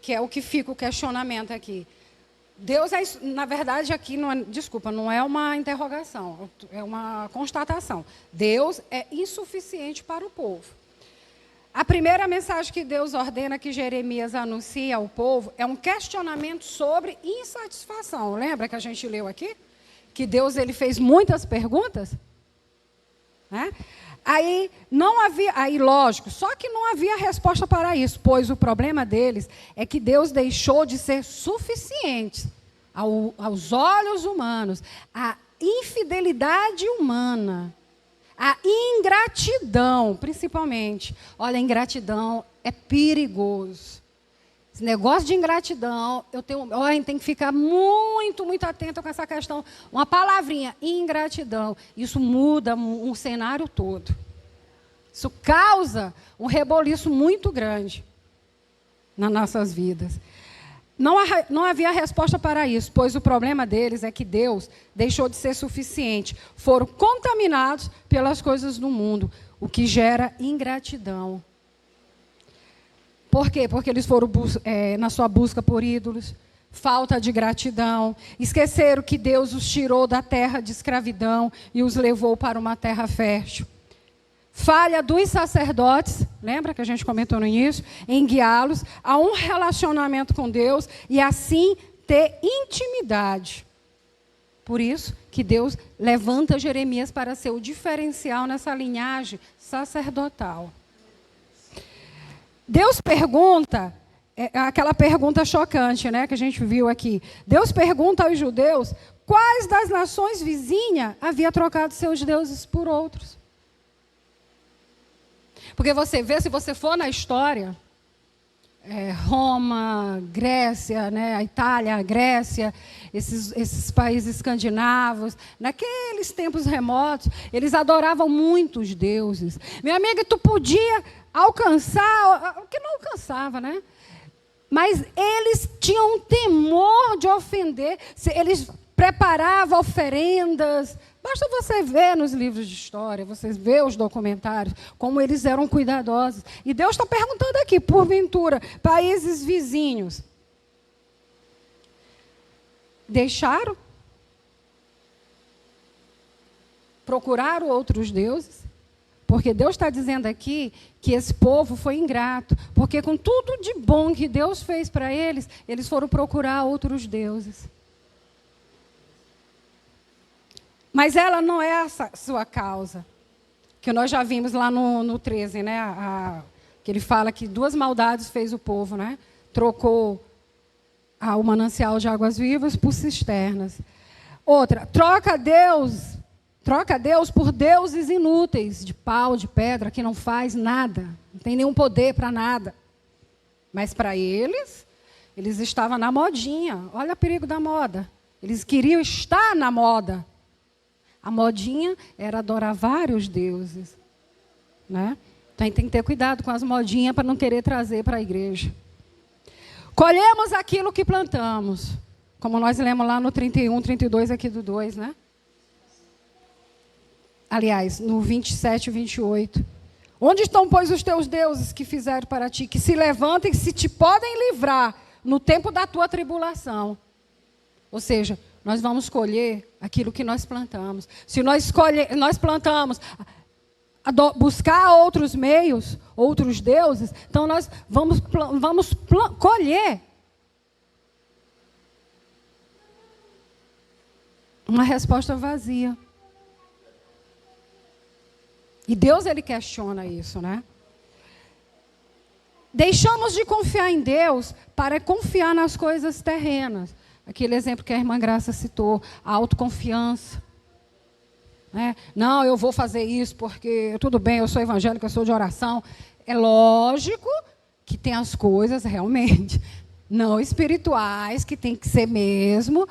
S5: Que é o que fica o questionamento aqui. Deus é, na verdade, aqui, não é uma interrogação, é uma constatação. Deus é insuficiente para o povo. A primeira mensagem que Deus ordena que Jeremias anuncia ao povo é um questionamento sobre insatisfação. Lembra que a gente leu aqui? Que Deus ele fez muitas perguntas? Né? Aí, lógico, só que não havia resposta para isso, pois o problema deles é que Deus deixou de ser suficiente aos olhos humanos. A infidelidade humana, a ingratidão, principalmente. Olha, a ingratidão é perigoso. Esse negócio de ingratidão, a gente tem que ficar muito, muito atento com essa questão. Uma palavrinha, ingratidão, isso muda um cenário todo. Isso causa um reboliço muito grande nas nossas vidas. Não havia resposta para isso, pois o problema deles é que Deus deixou de ser suficiente. Foram contaminados pelas coisas do mundo, o que gera ingratidão. Por quê? Porque eles foram na sua busca por ídolos, falta de gratidão, esqueceram que Deus os tirou da terra de escravidão e os levou para uma terra fértil. Falha dos sacerdotes, lembra que a gente comentou no início, em guiá-los a um relacionamento com Deus e assim ter intimidade. Por isso que Deus levanta Jeremias para ser o diferencial nessa linhagem sacerdotal. Deus pergunta, aquela pergunta chocante, né, que a gente viu aqui. Deus pergunta aos judeus quais das nações vizinhas havia trocado seus deuses por outros. Porque você vê, se você for na história, Roma, Grécia, né, a Itália, a Grécia, esses países escandinavos, naqueles tempos remotos, eles adoravam muitos deuses. Minha amiga, tu podia alcançar, o que não alcançava, né? Mas eles tinham um temor de ofender, eles preparavam oferendas. Basta você ver nos livros de história, você ver os documentários, como eles eram cuidadosos. E Deus está perguntando aqui, porventura, países vizinhos deixaram? Procuraram outros deuses? Porque Deus está dizendo aqui que esse povo foi ingrato. Porque com tudo de bom que Deus fez para eles, eles foram procurar outros deuses. Mas ela não é a sua causa. Que nós já vimos lá no 13, né? Que ele fala que 2 maldades fez o povo, né? Trocou o manancial de águas vivas por cisternas. Outra, troca Deus por deuses inúteis, de pau, de pedra, que não faz nada, não tem nenhum poder para nada. Mas para eles estavam na modinha. Olha o perigo da moda. Eles queriam estar na moda. A modinha era adorar vários deuses, né? Então, tem que ter cuidado com as modinhas para não querer trazer para a igreja. Colhemos aquilo que plantamos. Como nós lemos lá no 31, 32 aqui do 2, né? Aliás, no 27 e 28. Onde estão, pois, os teus deuses que fizeram para ti, que se levantem e se te podem livrar no tempo da tua tribulação? Ou seja, nós vamos colher aquilo que nós plantamos. Se nós plantamos buscar outros meios, outros deuses, então nós vamos colher uma resposta vazia. E Deus, ele questiona isso, né? Deixamos de confiar em Deus para confiar nas coisas terrenas. Aquele exemplo que a irmã Graça citou, a autoconfiança. Né? Não, eu vou fazer isso porque, tudo bem, eu sou evangélica, eu sou de oração. É lógico que tem as coisas realmente não espirituais, que tem que ser mesmo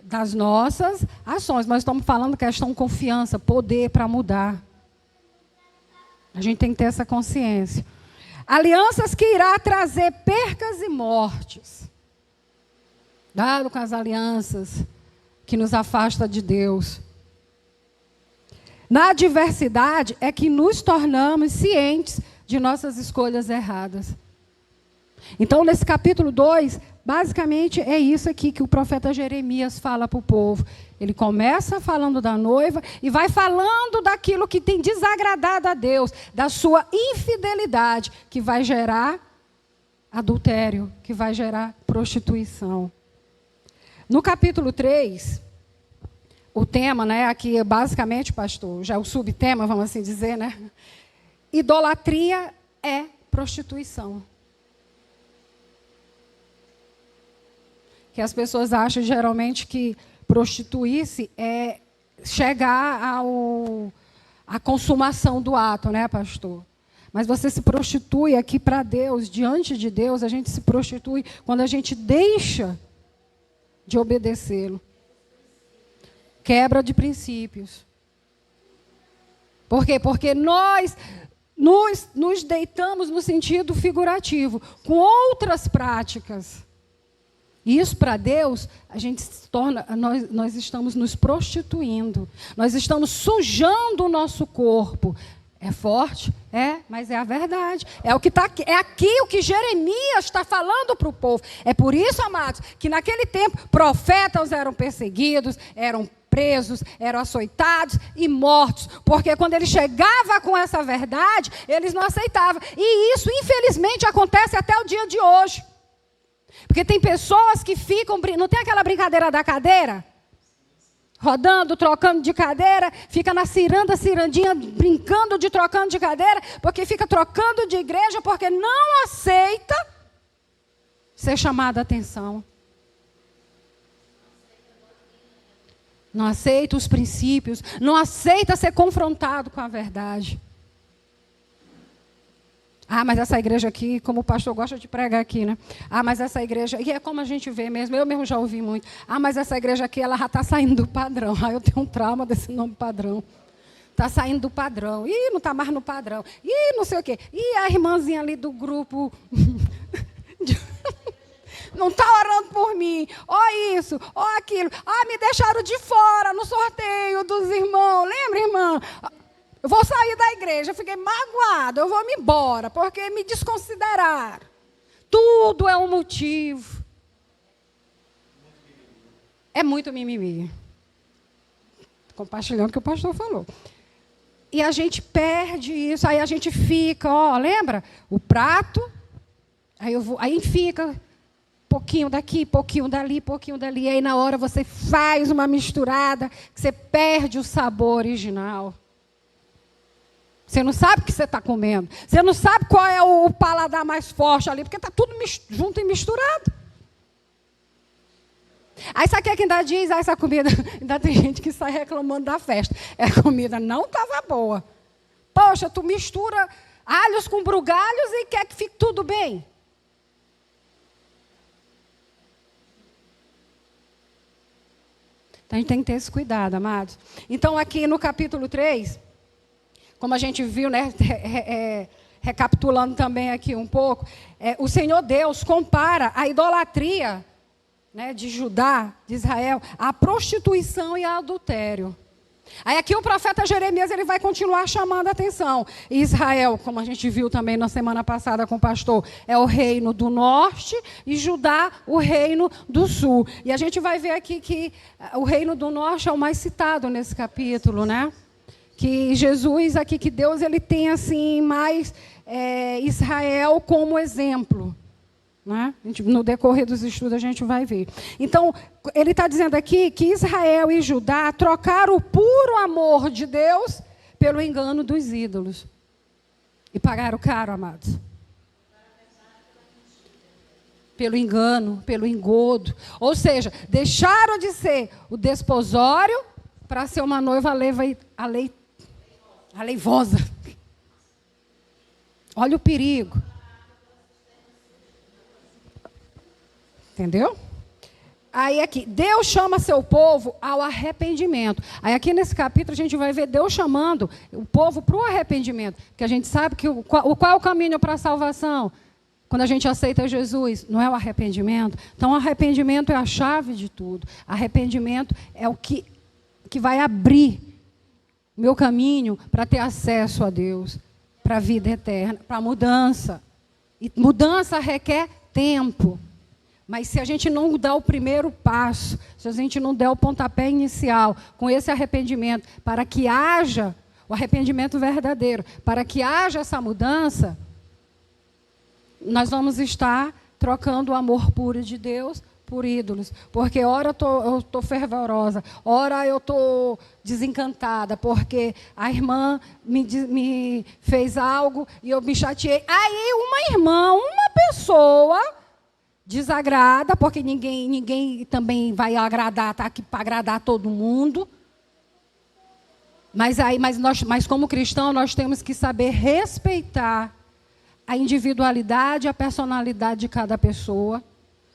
S5: das nossas ações. Mas estamos falando questão confiança, poder para mudar. A gente tem que ter essa consciência. Alianças que irá trazer percas e mortes. Dado com as alianças que nos afasta de Deus. Na adversidade é que nos tornamos cientes de nossas escolhas erradas. Então, nesse capítulo 2, basicamente é isso aqui que o profeta Jeremias fala para o povo. Ele começa falando da noiva e vai falando daquilo que tem desagradado a Deus, da sua infidelidade, que vai gerar adultério, que vai gerar prostituição. No capítulo 3, o tema, né, aqui basicamente, pastor, já é o subtema, vamos assim dizer, né? Idolatria é prostituição. Que as pessoas acham geralmente que prostituir-se é chegar à consumação do ato, né, pastor? Mas você se prostitui aqui para Deus, diante de Deus, a gente se prostitui quando a gente deixa de obedecê-lo. Quebra de princípios. Por quê? Porque nós nos deitamos no sentido figurativo, com outras práticas. E isso para Deus, a gente se torna, nós estamos nos prostituindo. Nós estamos sujando o nosso corpo. É forte? É, mas é a verdade. É aqui o que Jeremias está falando para o povo. É por isso, amados, que naquele tempo profetas eram perseguidos, eram presos, eram açoitados e mortos. Porque quando ele chegava com essa verdade, eles não aceitavam. E isso, infelizmente, acontece até o dia de hoje. Porque tem pessoas que ficam... Não tem aquela brincadeira da cadeira? Rodando, trocando de cadeira, fica na cirandinha, brincando de trocando de cadeira, porque fica trocando de igreja, porque não aceita ser chamada a atenção. Não aceita os princípios, não aceita ser confrontado com a verdade. Ah, mas essa igreja aqui, como o pastor gosta de pregar aqui, né? Ah, mas essa igreja, e é como a gente vê mesmo, eu mesmo já ouvi muito. Ah, mas essa igreja aqui, ela já está saindo do padrão. Ah, eu tenho um trauma desse nome padrão. Está saindo do padrão. Ih, não está mais no padrão. Ih, não sei o quê. Ih, a irmãzinha ali do grupo... não está orando por mim. Ó isso, ó aquilo. Ah, me deixaram de fora no sorteio dos irmãos. Lembra, irmã? Eu vou sair da igreja, eu fiquei magoada, eu vou me embora, porque me desconsideraram. Tudo é um motivo. É muito mimimi. Compartilhando o que o pastor falou. E a gente perde isso, aí a gente fica, ó, lembra? O prato, aí fica pouquinho daqui, pouquinho dali, pouquinho dali. Aí na hora você faz uma misturada, que você perde o sabor original. Você não sabe o que você está comendo. Você não sabe qual é o paladar mais forte ali, porque está tudo junto e misturado. Aí sabe o que ainda diz? Essa comida, ainda tem gente que sai reclamando da festa. A comida não estava boa. Poxa, tu mistura alhos com brugalhos e quer que fique tudo bem. Então a gente tem que ter esse cuidado, amados. Então aqui no capítulo 3, como a gente viu, né, recapitulando também aqui um pouco, o Senhor Deus compara a idolatria, né, de Judá, de Israel, a prostituição e a adultério. Aí aqui o profeta Jeremias ele vai continuar chamando a atenção. Israel, como a gente viu também na semana passada com o pastor, é o reino do norte e Judá o reino do sul. E a gente vai ver aqui que o reino do norte é o mais citado nesse capítulo, né? Que Jesus aqui, que Deus ele tem assim mais Israel como exemplo. Né? No decorrer dos estudos a gente vai ver. Então, ele está dizendo aqui que Israel e Judá trocaram o puro amor de Deus pelo engano dos ídolos. E pagaram caro, amados. Pelo engano, pelo engodo. Ou seja, deixaram de ser o desposório para ser uma noiva aleivosa. Olha o perigo. Entendeu? Aí aqui, Deus chama seu povo ao arrependimento. Aí aqui nesse capítulo a gente vai ver Deus chamando o povo para o arrependimento. Porque a gente sabe que qual é o caminho para a salvação? Quando a gente aceita Jesus, não é o arrependimento? Então o arrependimento é a chave de tudo. Arrependimento é o que vai abrir o meu caminho para ter acesso a Deus, para a vida eterna, para a mudança. E mudança requer tempo. Mas se a gente não dá o primeiro passo, se a gente não der o pontapé inicial com esse arrependimento, para que haja o arrependimento verdadeiro, para que haja essa mudança, nós vamos estar trocando o amor puro de Deus por ídolos. Porque ora eu estou fervorosa, ora eu estou desencantada, porque a irmã me fez algo e eu me chateei. Aí uma pessoa desagrada, porque ninguém também vai agradar, está aqui para agradar todo mundo. Mas como cristão, nós temos que saber respeitar a individualidade, a personalidade de cada pessoa.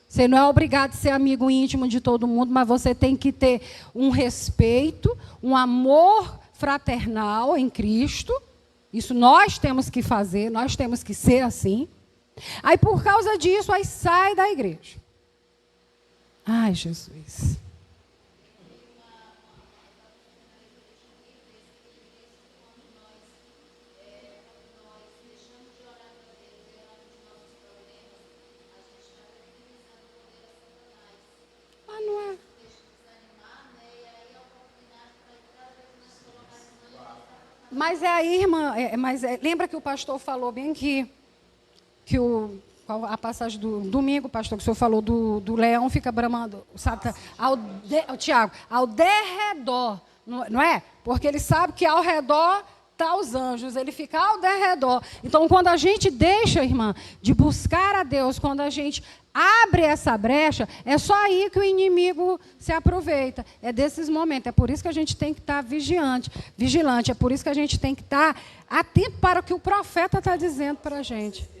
S5: Você não é obrigado a ser amigo íntimo de todo mundo, mas você tem que ter um respeito, um amor fraternal em Cristo. Isso nós temos que fazer, nós temos que ser assim. Aí, por causa disso, aí sai da igreja. Ai, Jesus. Ah, não é? Mas é aí, irmã, lembra que o pastor falou bem que a passagem do domingo, pastor, que o senhor falou do leão fica bramando, Tiago, ao derredor, não é? Porque ele sabe que ao redor está os anjos, ele fica ao derredor. Então, quando a gente deixa, irmã, de buscar a Deus, quando a gente abre essa brecha, é só aí que o inimigo se aproveita. É desses momentos. É por isso que a gente tem que estar vigilante. É por isso que a gente tem que estar atento para o que o profeta está dizendo para a gente.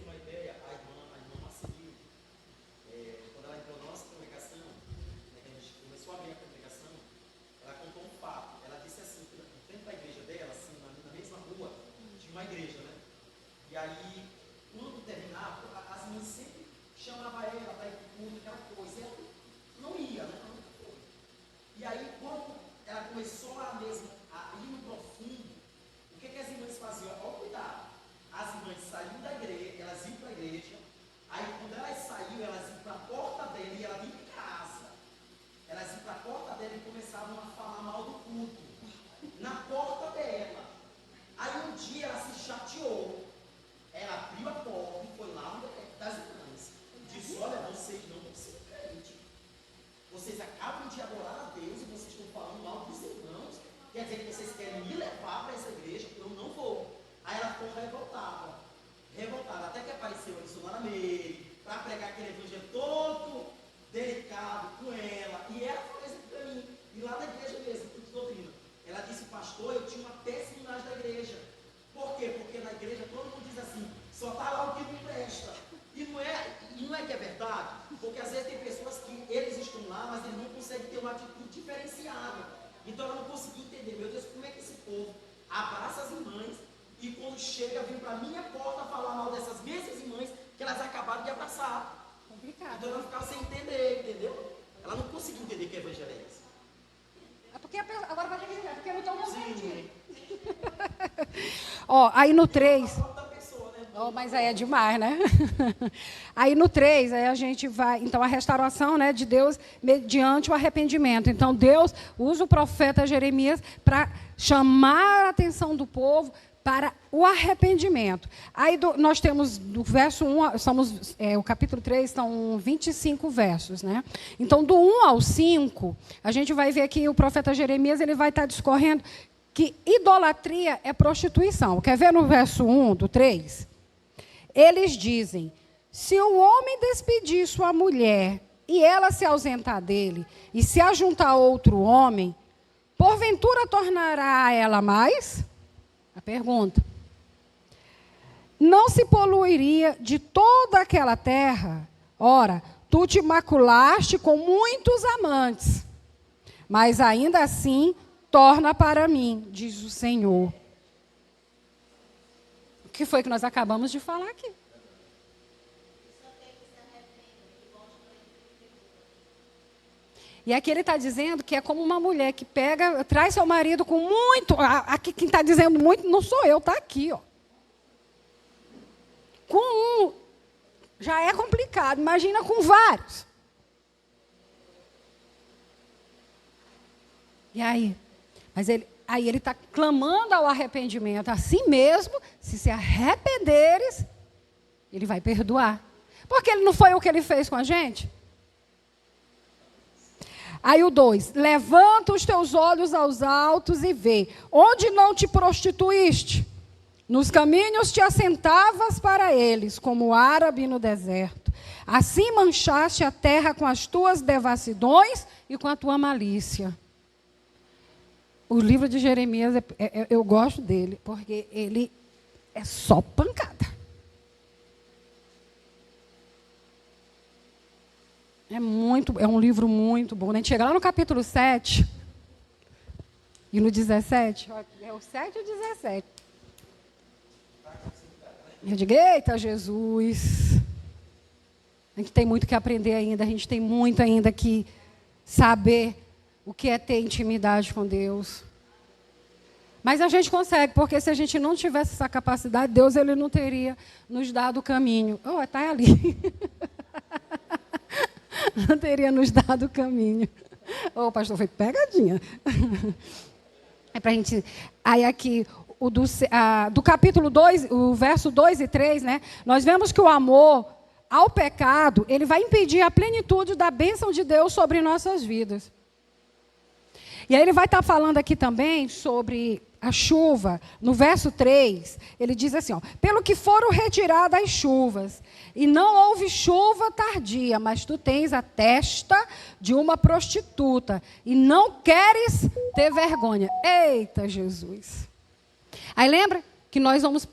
S1: As irmãs saíam da igreja, elas vocês querem me levar para essa igreja, eu não vou. Aí ela ficou revoltada, até que apareceu a missionária Meire, para pregar aquele evangelho todo delicado com ela, e ela falou isso para mim, e lá na igreja mesmo, tudo de doutrina. Ela disse, pastor, eu tinha uma péssima imagem da igreja. Por quê? Porque na igreja todo mundo diz assim, só está lá o que não presta. E não é que é verdade, porque às vezes tem pessoas que eles estão lá, mas eles não conseguem ter uma atitude diferenciada. Então ela não conseguia entender, meu Deus, como é que esse povo abraça as irmãs e quando chega, vem para a minha porta falar mal dessas mesmas irmãs que elas acabaram de abraçar. Complicado. Então ela ficava sem entender, entendeu? Ela não conseguia entender que evangelho é esse.
S5: É porque agora vai ter que entender, porque não estão entendidos. Ó, aí no 3... Oh, mas aí é demais, né? Aí no 3, aí a gente vai... Então, a restauração, né, de Deus mediante o arrependimento. Então, Deus usa o profeta Jeremias para chamar a atenção do povo para o arrependimento. Aí nós temos do verso 1, o capítulo 3, são 25 versos, né? Então, do 1 ao 5, a gente vai ver que o profeta Jeremias ele vai estar discorrendo que idolatria é prostituição. Quer ver no verso 1 do 3? Eles dizem, se o homem despedir sua mulher e ela se ausentar dele e se ajuntar a outro homem, porventura tornará a ela mais? A pergunta. Não se poluiria de toda aquela terra? Ora, tu te maculaste com muitos amantes, mas ainda assim torna para mim, diz o Senhor. O que foi que nós acabamos de falar aqui? E aqui ele está dizendo que é como uma mulher que pega, traz seu marido com muito... Aqui quem está dizendo muito não sou eu, está aqui, ó. Com um, já é complicado, imagina com vários. E aí? Mas aí ele está clamando ao arrependimento. Assim mesmo, se arrependeres, ele vai perdoar. Porque ele não foi o que ele fez com a gente? Aí o 2, levanta os teus olhos aos altos e vê, onde não te prostituíste? Nos caminhos te assentavas para eles, como árabe no deserto. Assim manchaste a terra com as tuas devassidões e com a tua malícia. O livro de Jeremias, eu gosto dele, porque ele é só pancada. É um livro muito bom. A gente chega lá no capítulo 7 e no 17. É o 7 e o 17. Eu digo, eita Jesus. A gente tem muito que aprender ainda. A gente tem muito ainda que saber o que é ter intimidade com Deus. Mas a gente consegue, porque se a gente não tivesse essa capacidade, Deus ele não teria nos dado o caminho. Oh, está ali. Não teria nos dado o caminho. Ô, pastor, foi pegadinha. É para a gente... Aí aqui, do capítulo 2, o verso 2 e 3, né? Nós vemos que o amor ao pecado, ele vai impedir a plenitude da bênção de Deus sobre nossas vidas. E aí ele vai estar falando aqui também sobre a chuva. No verso 3, ele diz assim, ó, pelo que foram retiradas as chuvas, e não houve chuva tardia, mas tu tens a testa de uma prostituta, e não queres ter vergonha. Eita, Jesus. Aí lembra que nós vamos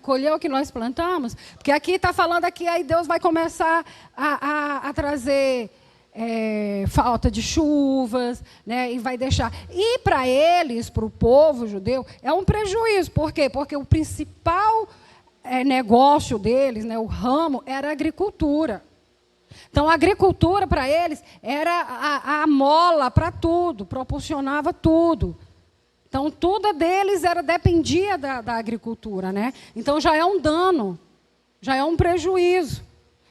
S5: colher o que nós plantamos? Porque aqui está falando aqui, aí Deus vai começar a trazer... falta de chuvas, né, e vai deixar. E para eles, para o povo judeu, é um prejuízo. Por quê? Porque o principal negócio deles, né, o ramo, era a agricultura. Então, a agricultura para eles era a mola para tudo, proporcionava tudo. Então, tudo deles dependia da agricultura, né? Então, já é um dano, já é um prejuízo.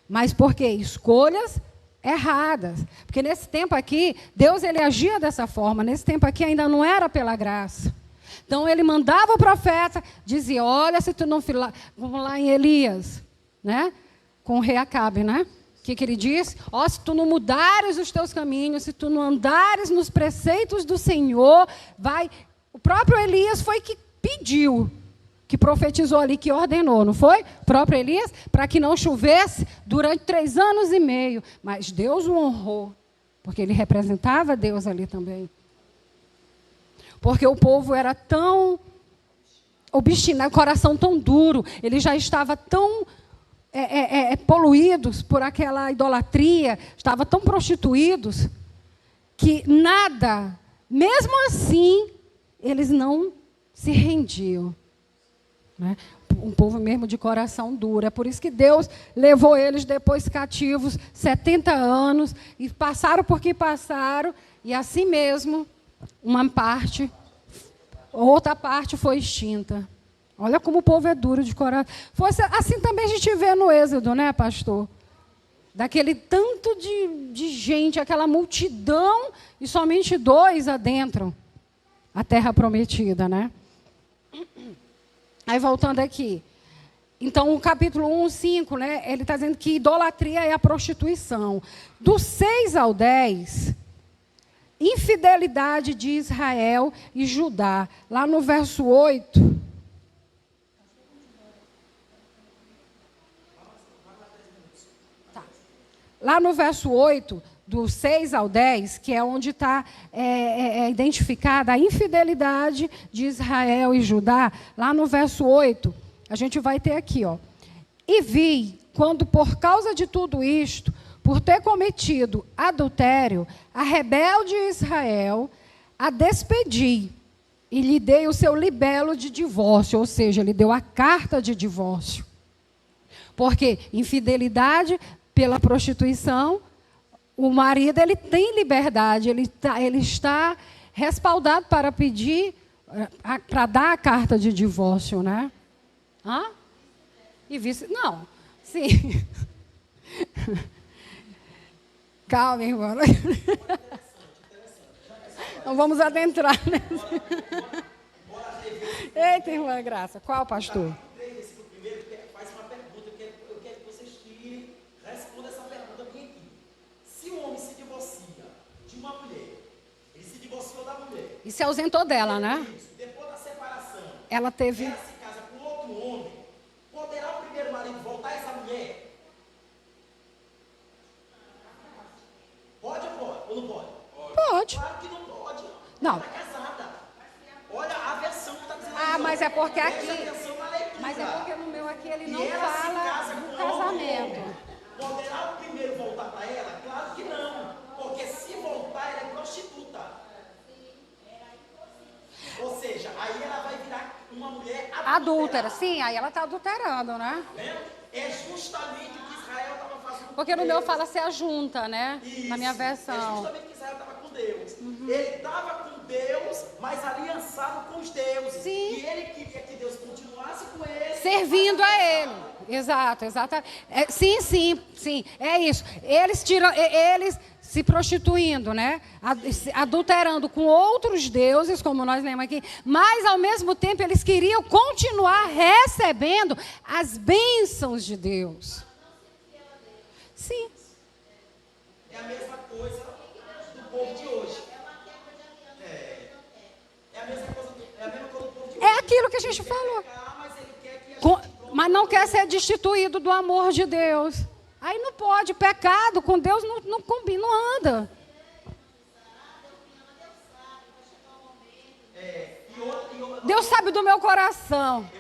S5: Mas por quê? Escolhas erradas. Porque nesse tempo aqui, Deus ele agia dessa forma. Nesse tempo aqui ainda não era pela graça. Então ele mandava o profeta, dizia, olha, se tu não filar, vamos lá em Elias, né? Com o rei Acabe, né? O que ele disse? Ó, se tu não mudares os teus caminhos, se tu não andares nos preceitos do Senhor, O próprio Elias foi que pediu, que profetizou ali, que ordenou, não foi? O próprio Elias, para que não chovesse durante 3 anos e meio. Mas Deus o honrou, porque ele representava Deus ali também. Porque o povo era tão obstinado, coração tão duro, ele já estava tão poluídos por aquela idolatria, estava tão prostituídos, que nada, mesmo assim, eles não se rendiam. Né? Um povo mesmo de coração duro. É por isso que Deus levou eles depois cativos 70 anos, e passaram porque passaram, e assim mesmo, outra parte foi extinta. Olha como o povo é duro de coração. Fosse assim também a gente vê no Êxodo, né, pastor? Daquele tanto de gente, aquela multidão, e somente 2 adentram a terra prometida, né? Aí, voltando aqui. Então, o capítulo 1, 5, né, ele está dizendo que idolatria é a prostituição. Do 6 ao 10, infidelidade de Israel e Judá. Lá no verso 8... Lá no verso 8, do 6 ao 10, que é onde está identificada a infidelidade de Israel e Judá, lá no verso 8, a gente vai ter aqui, ó. E vi, quando por causa de tudo isto, por ter cometido adultério, a rebelde Israel a despedi e lhe dei o seu libelo de divórcio, ou seja, lhe deu a carta de divórcio. Porque infidelidade pela prostituição, o marido ele tem liberdade, ele está respaldado para pedir, para dar a carta de divórcio, né? Hã? E vice... Não, sim. Calma, irmã. Não vamos adentrar nesse... Eita, irmã Graça. Qual, pastor? E se ausentou dela, né?
S1: Isso. Depois da separação,
S5: ela teve...
S1: ela se casa com outro homem, poderá o primeiro marido voltar essa mulher? Pode ou pode? Ou não pode?
S5: Pode.
S1: Claro que não pode.
S5: Não.
S1: Ela está casada. Olha a versão que está dizendo.
S5: Ah, mas é porque aqui...
S1: Atenção na leitura.
S5: Mas é porque no meu aqui ele não
S1: E ela se casa
S5: fala do
S1: com
S5: casamento.
S1: homem. Poderá o primeiro voltar para ela? Claro que não. Porque se voltar, ela é prostituta. Ou seja, aí ela vai virar uma mulher
S5: Adúltera, sim, aí ela está adulterando, né?
S1: É justamente o que Israel estava fazendo.
S5: Porque no meu fala se ajunta, né?
S1: Isso,
S5: na minha
S1: é
S5: versão.
S1: justamente o que Israel estava com Deus. Ele estava com Deus, mas aliançado com os deuses.
S5: Sim.
S1: E ele queria que Deus continuasse com ele.
S5: Servindo a ele. Exato. Sim. É isso. Eles se prostituindo, né? Adulterando com outros deuses, como nós lemos aqui, mas ao mesmo tempo eles queriam continuar recebendo as bênçãos de Deus. Sim.
S1: É a mesma coisa do povo de hoje. É a mesma coisa do povo de hoje.
S5: É aquilo que a gente falou. Mas não quer ser destituído do amor de Deus. Aí não pode, pecado com Deus não combina, não anda. Deus sabe do meu coração.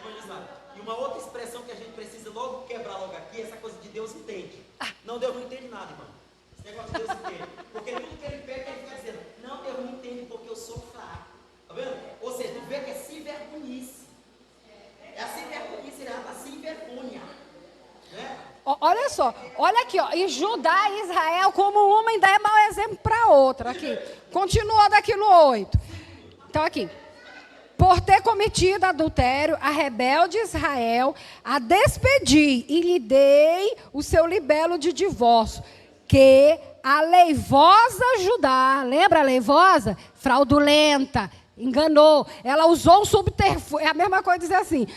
S1: E uma outra expressão que a gente precisa logo quebrar logo aqui, essa coisa de Deus entende. Não, Deus não entende nada, irmão. Esse negócio de Deus entende. Porque tudo que ele pega, ele fica dizendo, não, Deus não entende porque eu sou fraco. Tá vendo? Ou seja, tu vê que é sem vergonhice. É a sem vergonhice, ele já está sem vergonha. Né?
S5: Olha só, olha aqui, ó, e Judá e Israel, como uma ainda é mau exemplo para outra. Aqui, continua daqui no 8. Então, aqui. Por ter cometido adultério, a rebelde Israel a despedi e lhe dei o seu libelo de divórcio, que a leivosa Judá, lembra a leivosa? Fraudulenta, enganou, ela usou o subterfúgio, é a mesma coisa dizer assim,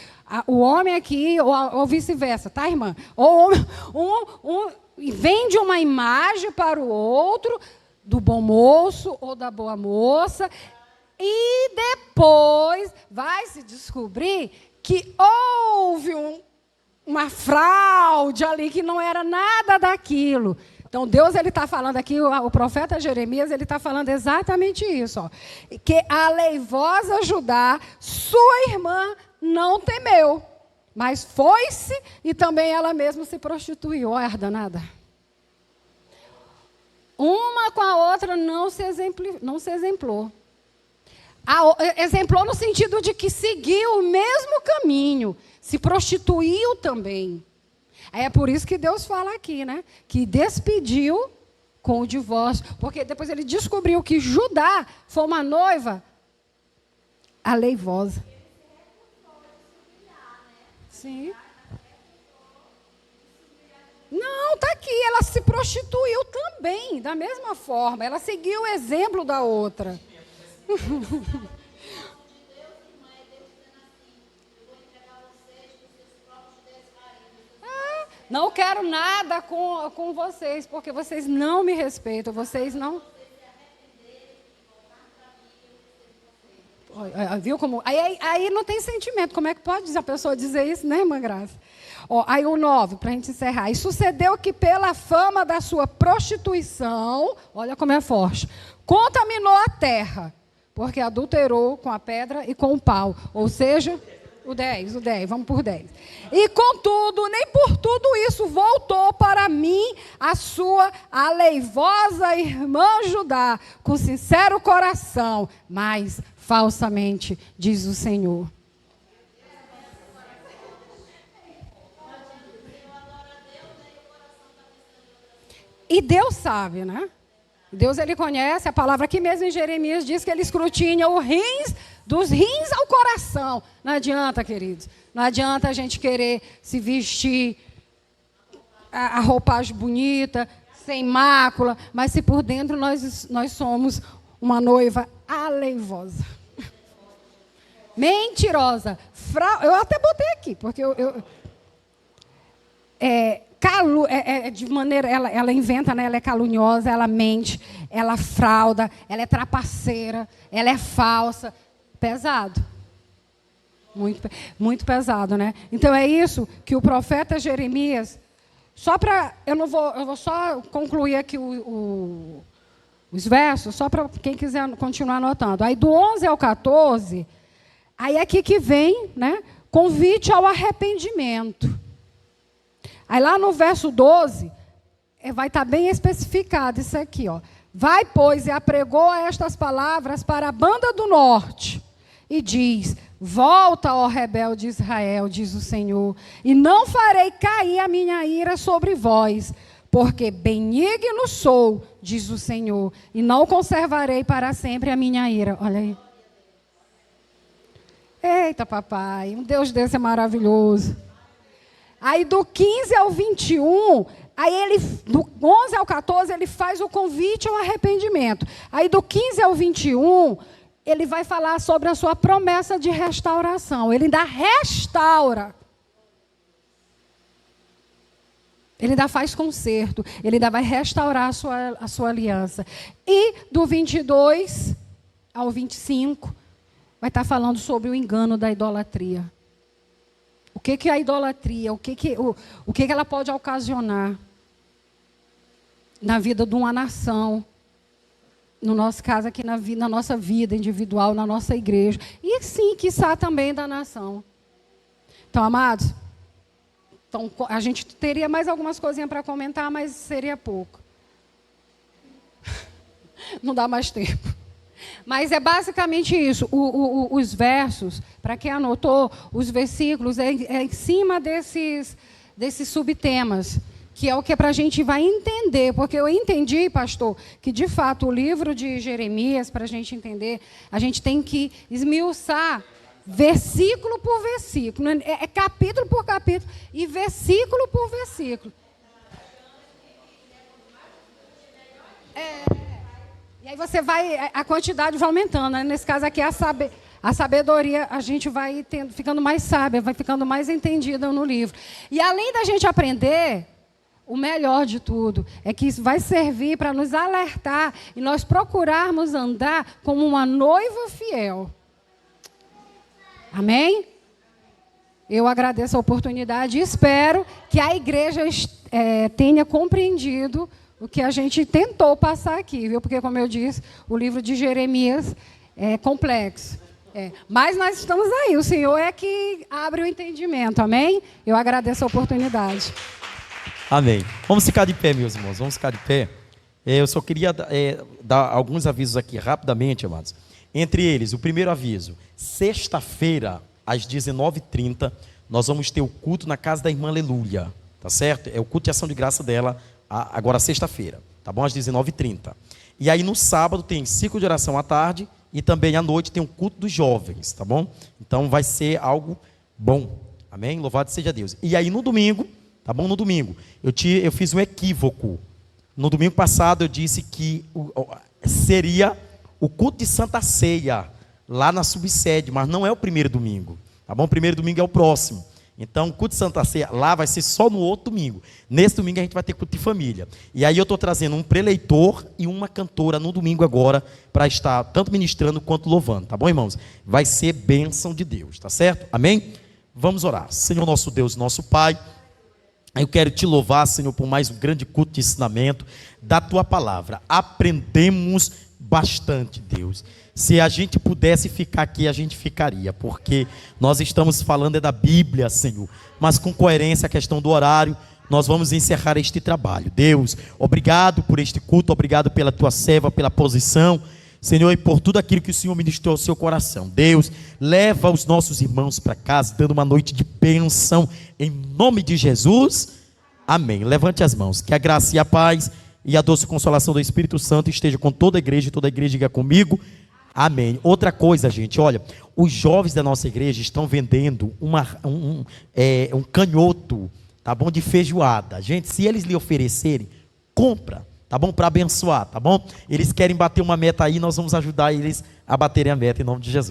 S5: o homem aqui, ou vice-versa, tá, irmã? Ou vende uma imagem para o outro, do bom moço ou da boa moça, e depois Depois vai se descobrir que houve uma fraude ali, que não era nada daquilo. Então, Deus está falando aqui, o profeta Jeremias, ele está falando exatamente isso. Ó, que a aleivosa Judá, sua irmã, não temeu, mas foi-se e também ela mesma se prostituiu. Olha, danada. Uma com a outra não se exemplou. Exemplou no sentido de que seguiu o mesmo caminho, se prostituiu também. É por isso que Deus fala aqui, né? Que despediu com o divórcio. Porque depois ele descobriu que Judá foi uma noiva aleivosa. Sim. Não, está aqui. Ela se prostituiu também, da mesma forma. Ela seguiu o exemplo da outra. Não quero nada com vocês, porque vocês não me respeitam, vocês não... Viu como... Aí não tem sentimento, como é que pode a pessoa dizer isso, né, irmã Graça? Ó, aí o 9, para a gente encerrar. E sucedeu que pela fama da sua prostituição, olha como é forte, contaminou a terra, porque adulterou com a pedra e com o pau, ou seja... O 10, vamos por 10. E contudo, nem por tudo isso voltou para mim a sua aleivosa irmã Judá, com sincero coração, mas falsamente, diz o Senhor. E Deus sabe, né? Deus, ele conhece, a palavra aqui mesmo em Jeremias diz que ele escrutina os rins, dos rins ao coração. Não adianta, queridos. Não adianta a gente querer se vestir a roupagem bonita, sem mácula, mas se por dentro nós somos uma noiva aleivosa. Mentirosa. Eu até botei aqui, porque de maneira, ela inventa, né? Ela é caluniosa, ela mente, ela frauda, ela é trapaceira, ela é falsa. Pesado. Muito, muito pesado, né? Então é isso que o profeta Jeremias, eu vou só concluir aqui os versos, só para quem quiser continuar anotando. Aí do 11 ao 14, aí é aqui que vem, né? Convite ao arrependimento. Aí lá no verso 12, vai estar bem especificado isso aqui, ó. Vai, pois, e apregou estas palavras para a banda do norte, e diz: volta, ó rebelde Israel, diz o Senhor, e não farei cair a minha ira sobre vós, porque benigno sou, diz o Senhor, e não conservarei para sempre a minha ira. Olha aí. Eita, papai, um Deus desse é maravilhoso. Aí do 15 ao 21, aí do 11 ao 14, ele faz o convite ao arrependimento. Aí do 15 ao 21, ele vai falar sobre a sua promessa de restauração. Ele ainda restaura. Ele ainda faz conserto. Ele ainda vai restaurar a sua aliança. E do 22 ao 25, vai estar falando sobre o engano da idolatria. O que é a idolatria? O que ela pode ocasionar na vida de uma nação, no nosso caso aqui na nossa vida individual, na nossa igreja, e sim, quiçá também da nação. Então, amados, a gente teria mais algumas coisinhas para comentar, mas seria pouco. Não dá mais tempo. Mas é basicamente isso. Os versos, para quem anotou, os versículos é em cima desses subtemas, que é o que para a gente vai entender. Porque eu entendi, pastor, que de fato o livro de Jeremias, para a gente entender, a gente tem que esmiuçar versículo por versículo. É capítulo por capítulo e versículo por versículo. E aí a quantidade vai aumentando, né? Nesse caso aqui, a sabedoria, a gente vai ficando mais sábia, vai ficando mais entendida no livro. E além da gente aprender, o melhor de tudo é que isso vai servir para nos alertar e nós procurarmos andar como uma noiva fiel. Amém? Eu agradeço a oportunidade e espero que a igreja tenha compreendido o que a gente tentou passar aqui, viu? Porque, como eu disse, o livro de Jeremias é complexo. Mas nós estamos aí, o Senhor é que abre o entendimento, amém? Eu agradeço a oportunidade.
S1: Amém. Vamos ficar de pé, meus irmãos, vamos ficar de pé. Eu só queria dar alguns avisos aqui, rapidamente, amados. Entre eles, o primeiro aviso, sexta-feira, às 19h30, nós vamos ter o culto na casa da irmã Aleluia, tá certo? É o culto de ação de graça dela, agora sexta-feira, tá bom? Às 19h30. E aí no sábado tem ciclo de oração à tarde e também à noite tem o culto dos jovens, tá bom? Então vai ser algo bom, amém? Louvado seja Deus. E aí no domingo, tá bom? No domingo, eu fiz um equívoco. No domingo passado eu disse que seria o culto de Santa Ceia, lá na subsede, mas não é o primeiro domingo, tá bom? O primeiro domingo é o próximo. Então, o culto de Santa Ceia lá vai ser só no outro domingo. Nesse domingo a gente vai ter culto de família. E aí eu estou trazendo um preleitor e uma cantora no domingo agora, para estar tanto ministrando quanto louvando, tá bom, irmãos? Vai ser bênção de Deus, tá certo? Amém? Vamos orar. Senhor nosso Deus, nosso Pai, eu quero te louvar, Senhor, por mais um grande culto de ensinamento da Tua Palavra. Aprendemos bastante, Deus. Se a gente pudesse ficar aqui, a gente ficaria, porque nós estamos falando da Bíblia, Senhor, mas com coerência a questão do horário, nós vamos encerrar este trabalho. Deus, obrigado por este culto, obrigado pela Tua serva, pela posição, Senhor, e por tudo aquilo que o Senhor ministrou ao seu coração. Deus, leva os nossos irmãos para casa, dando uma noite de bênção, em nome de Jesus, amém. Levante as mãos, que a graça e a paz e a doce consolação do Espírito Santo esteja com toda a igreja, e toda a igreja diga comigo, amém. Outra coisa, gente, olha, os jovens da nossa igreja estão vendendo um canhoto, tá bom, de feijoada. Gente, se eles lhe oferecerem, compra, tá bom, para abençoar, tá bom? Eles querem bater uma meta aí, nós vamos ajudar eles a baterem a meta em nome de Jesus.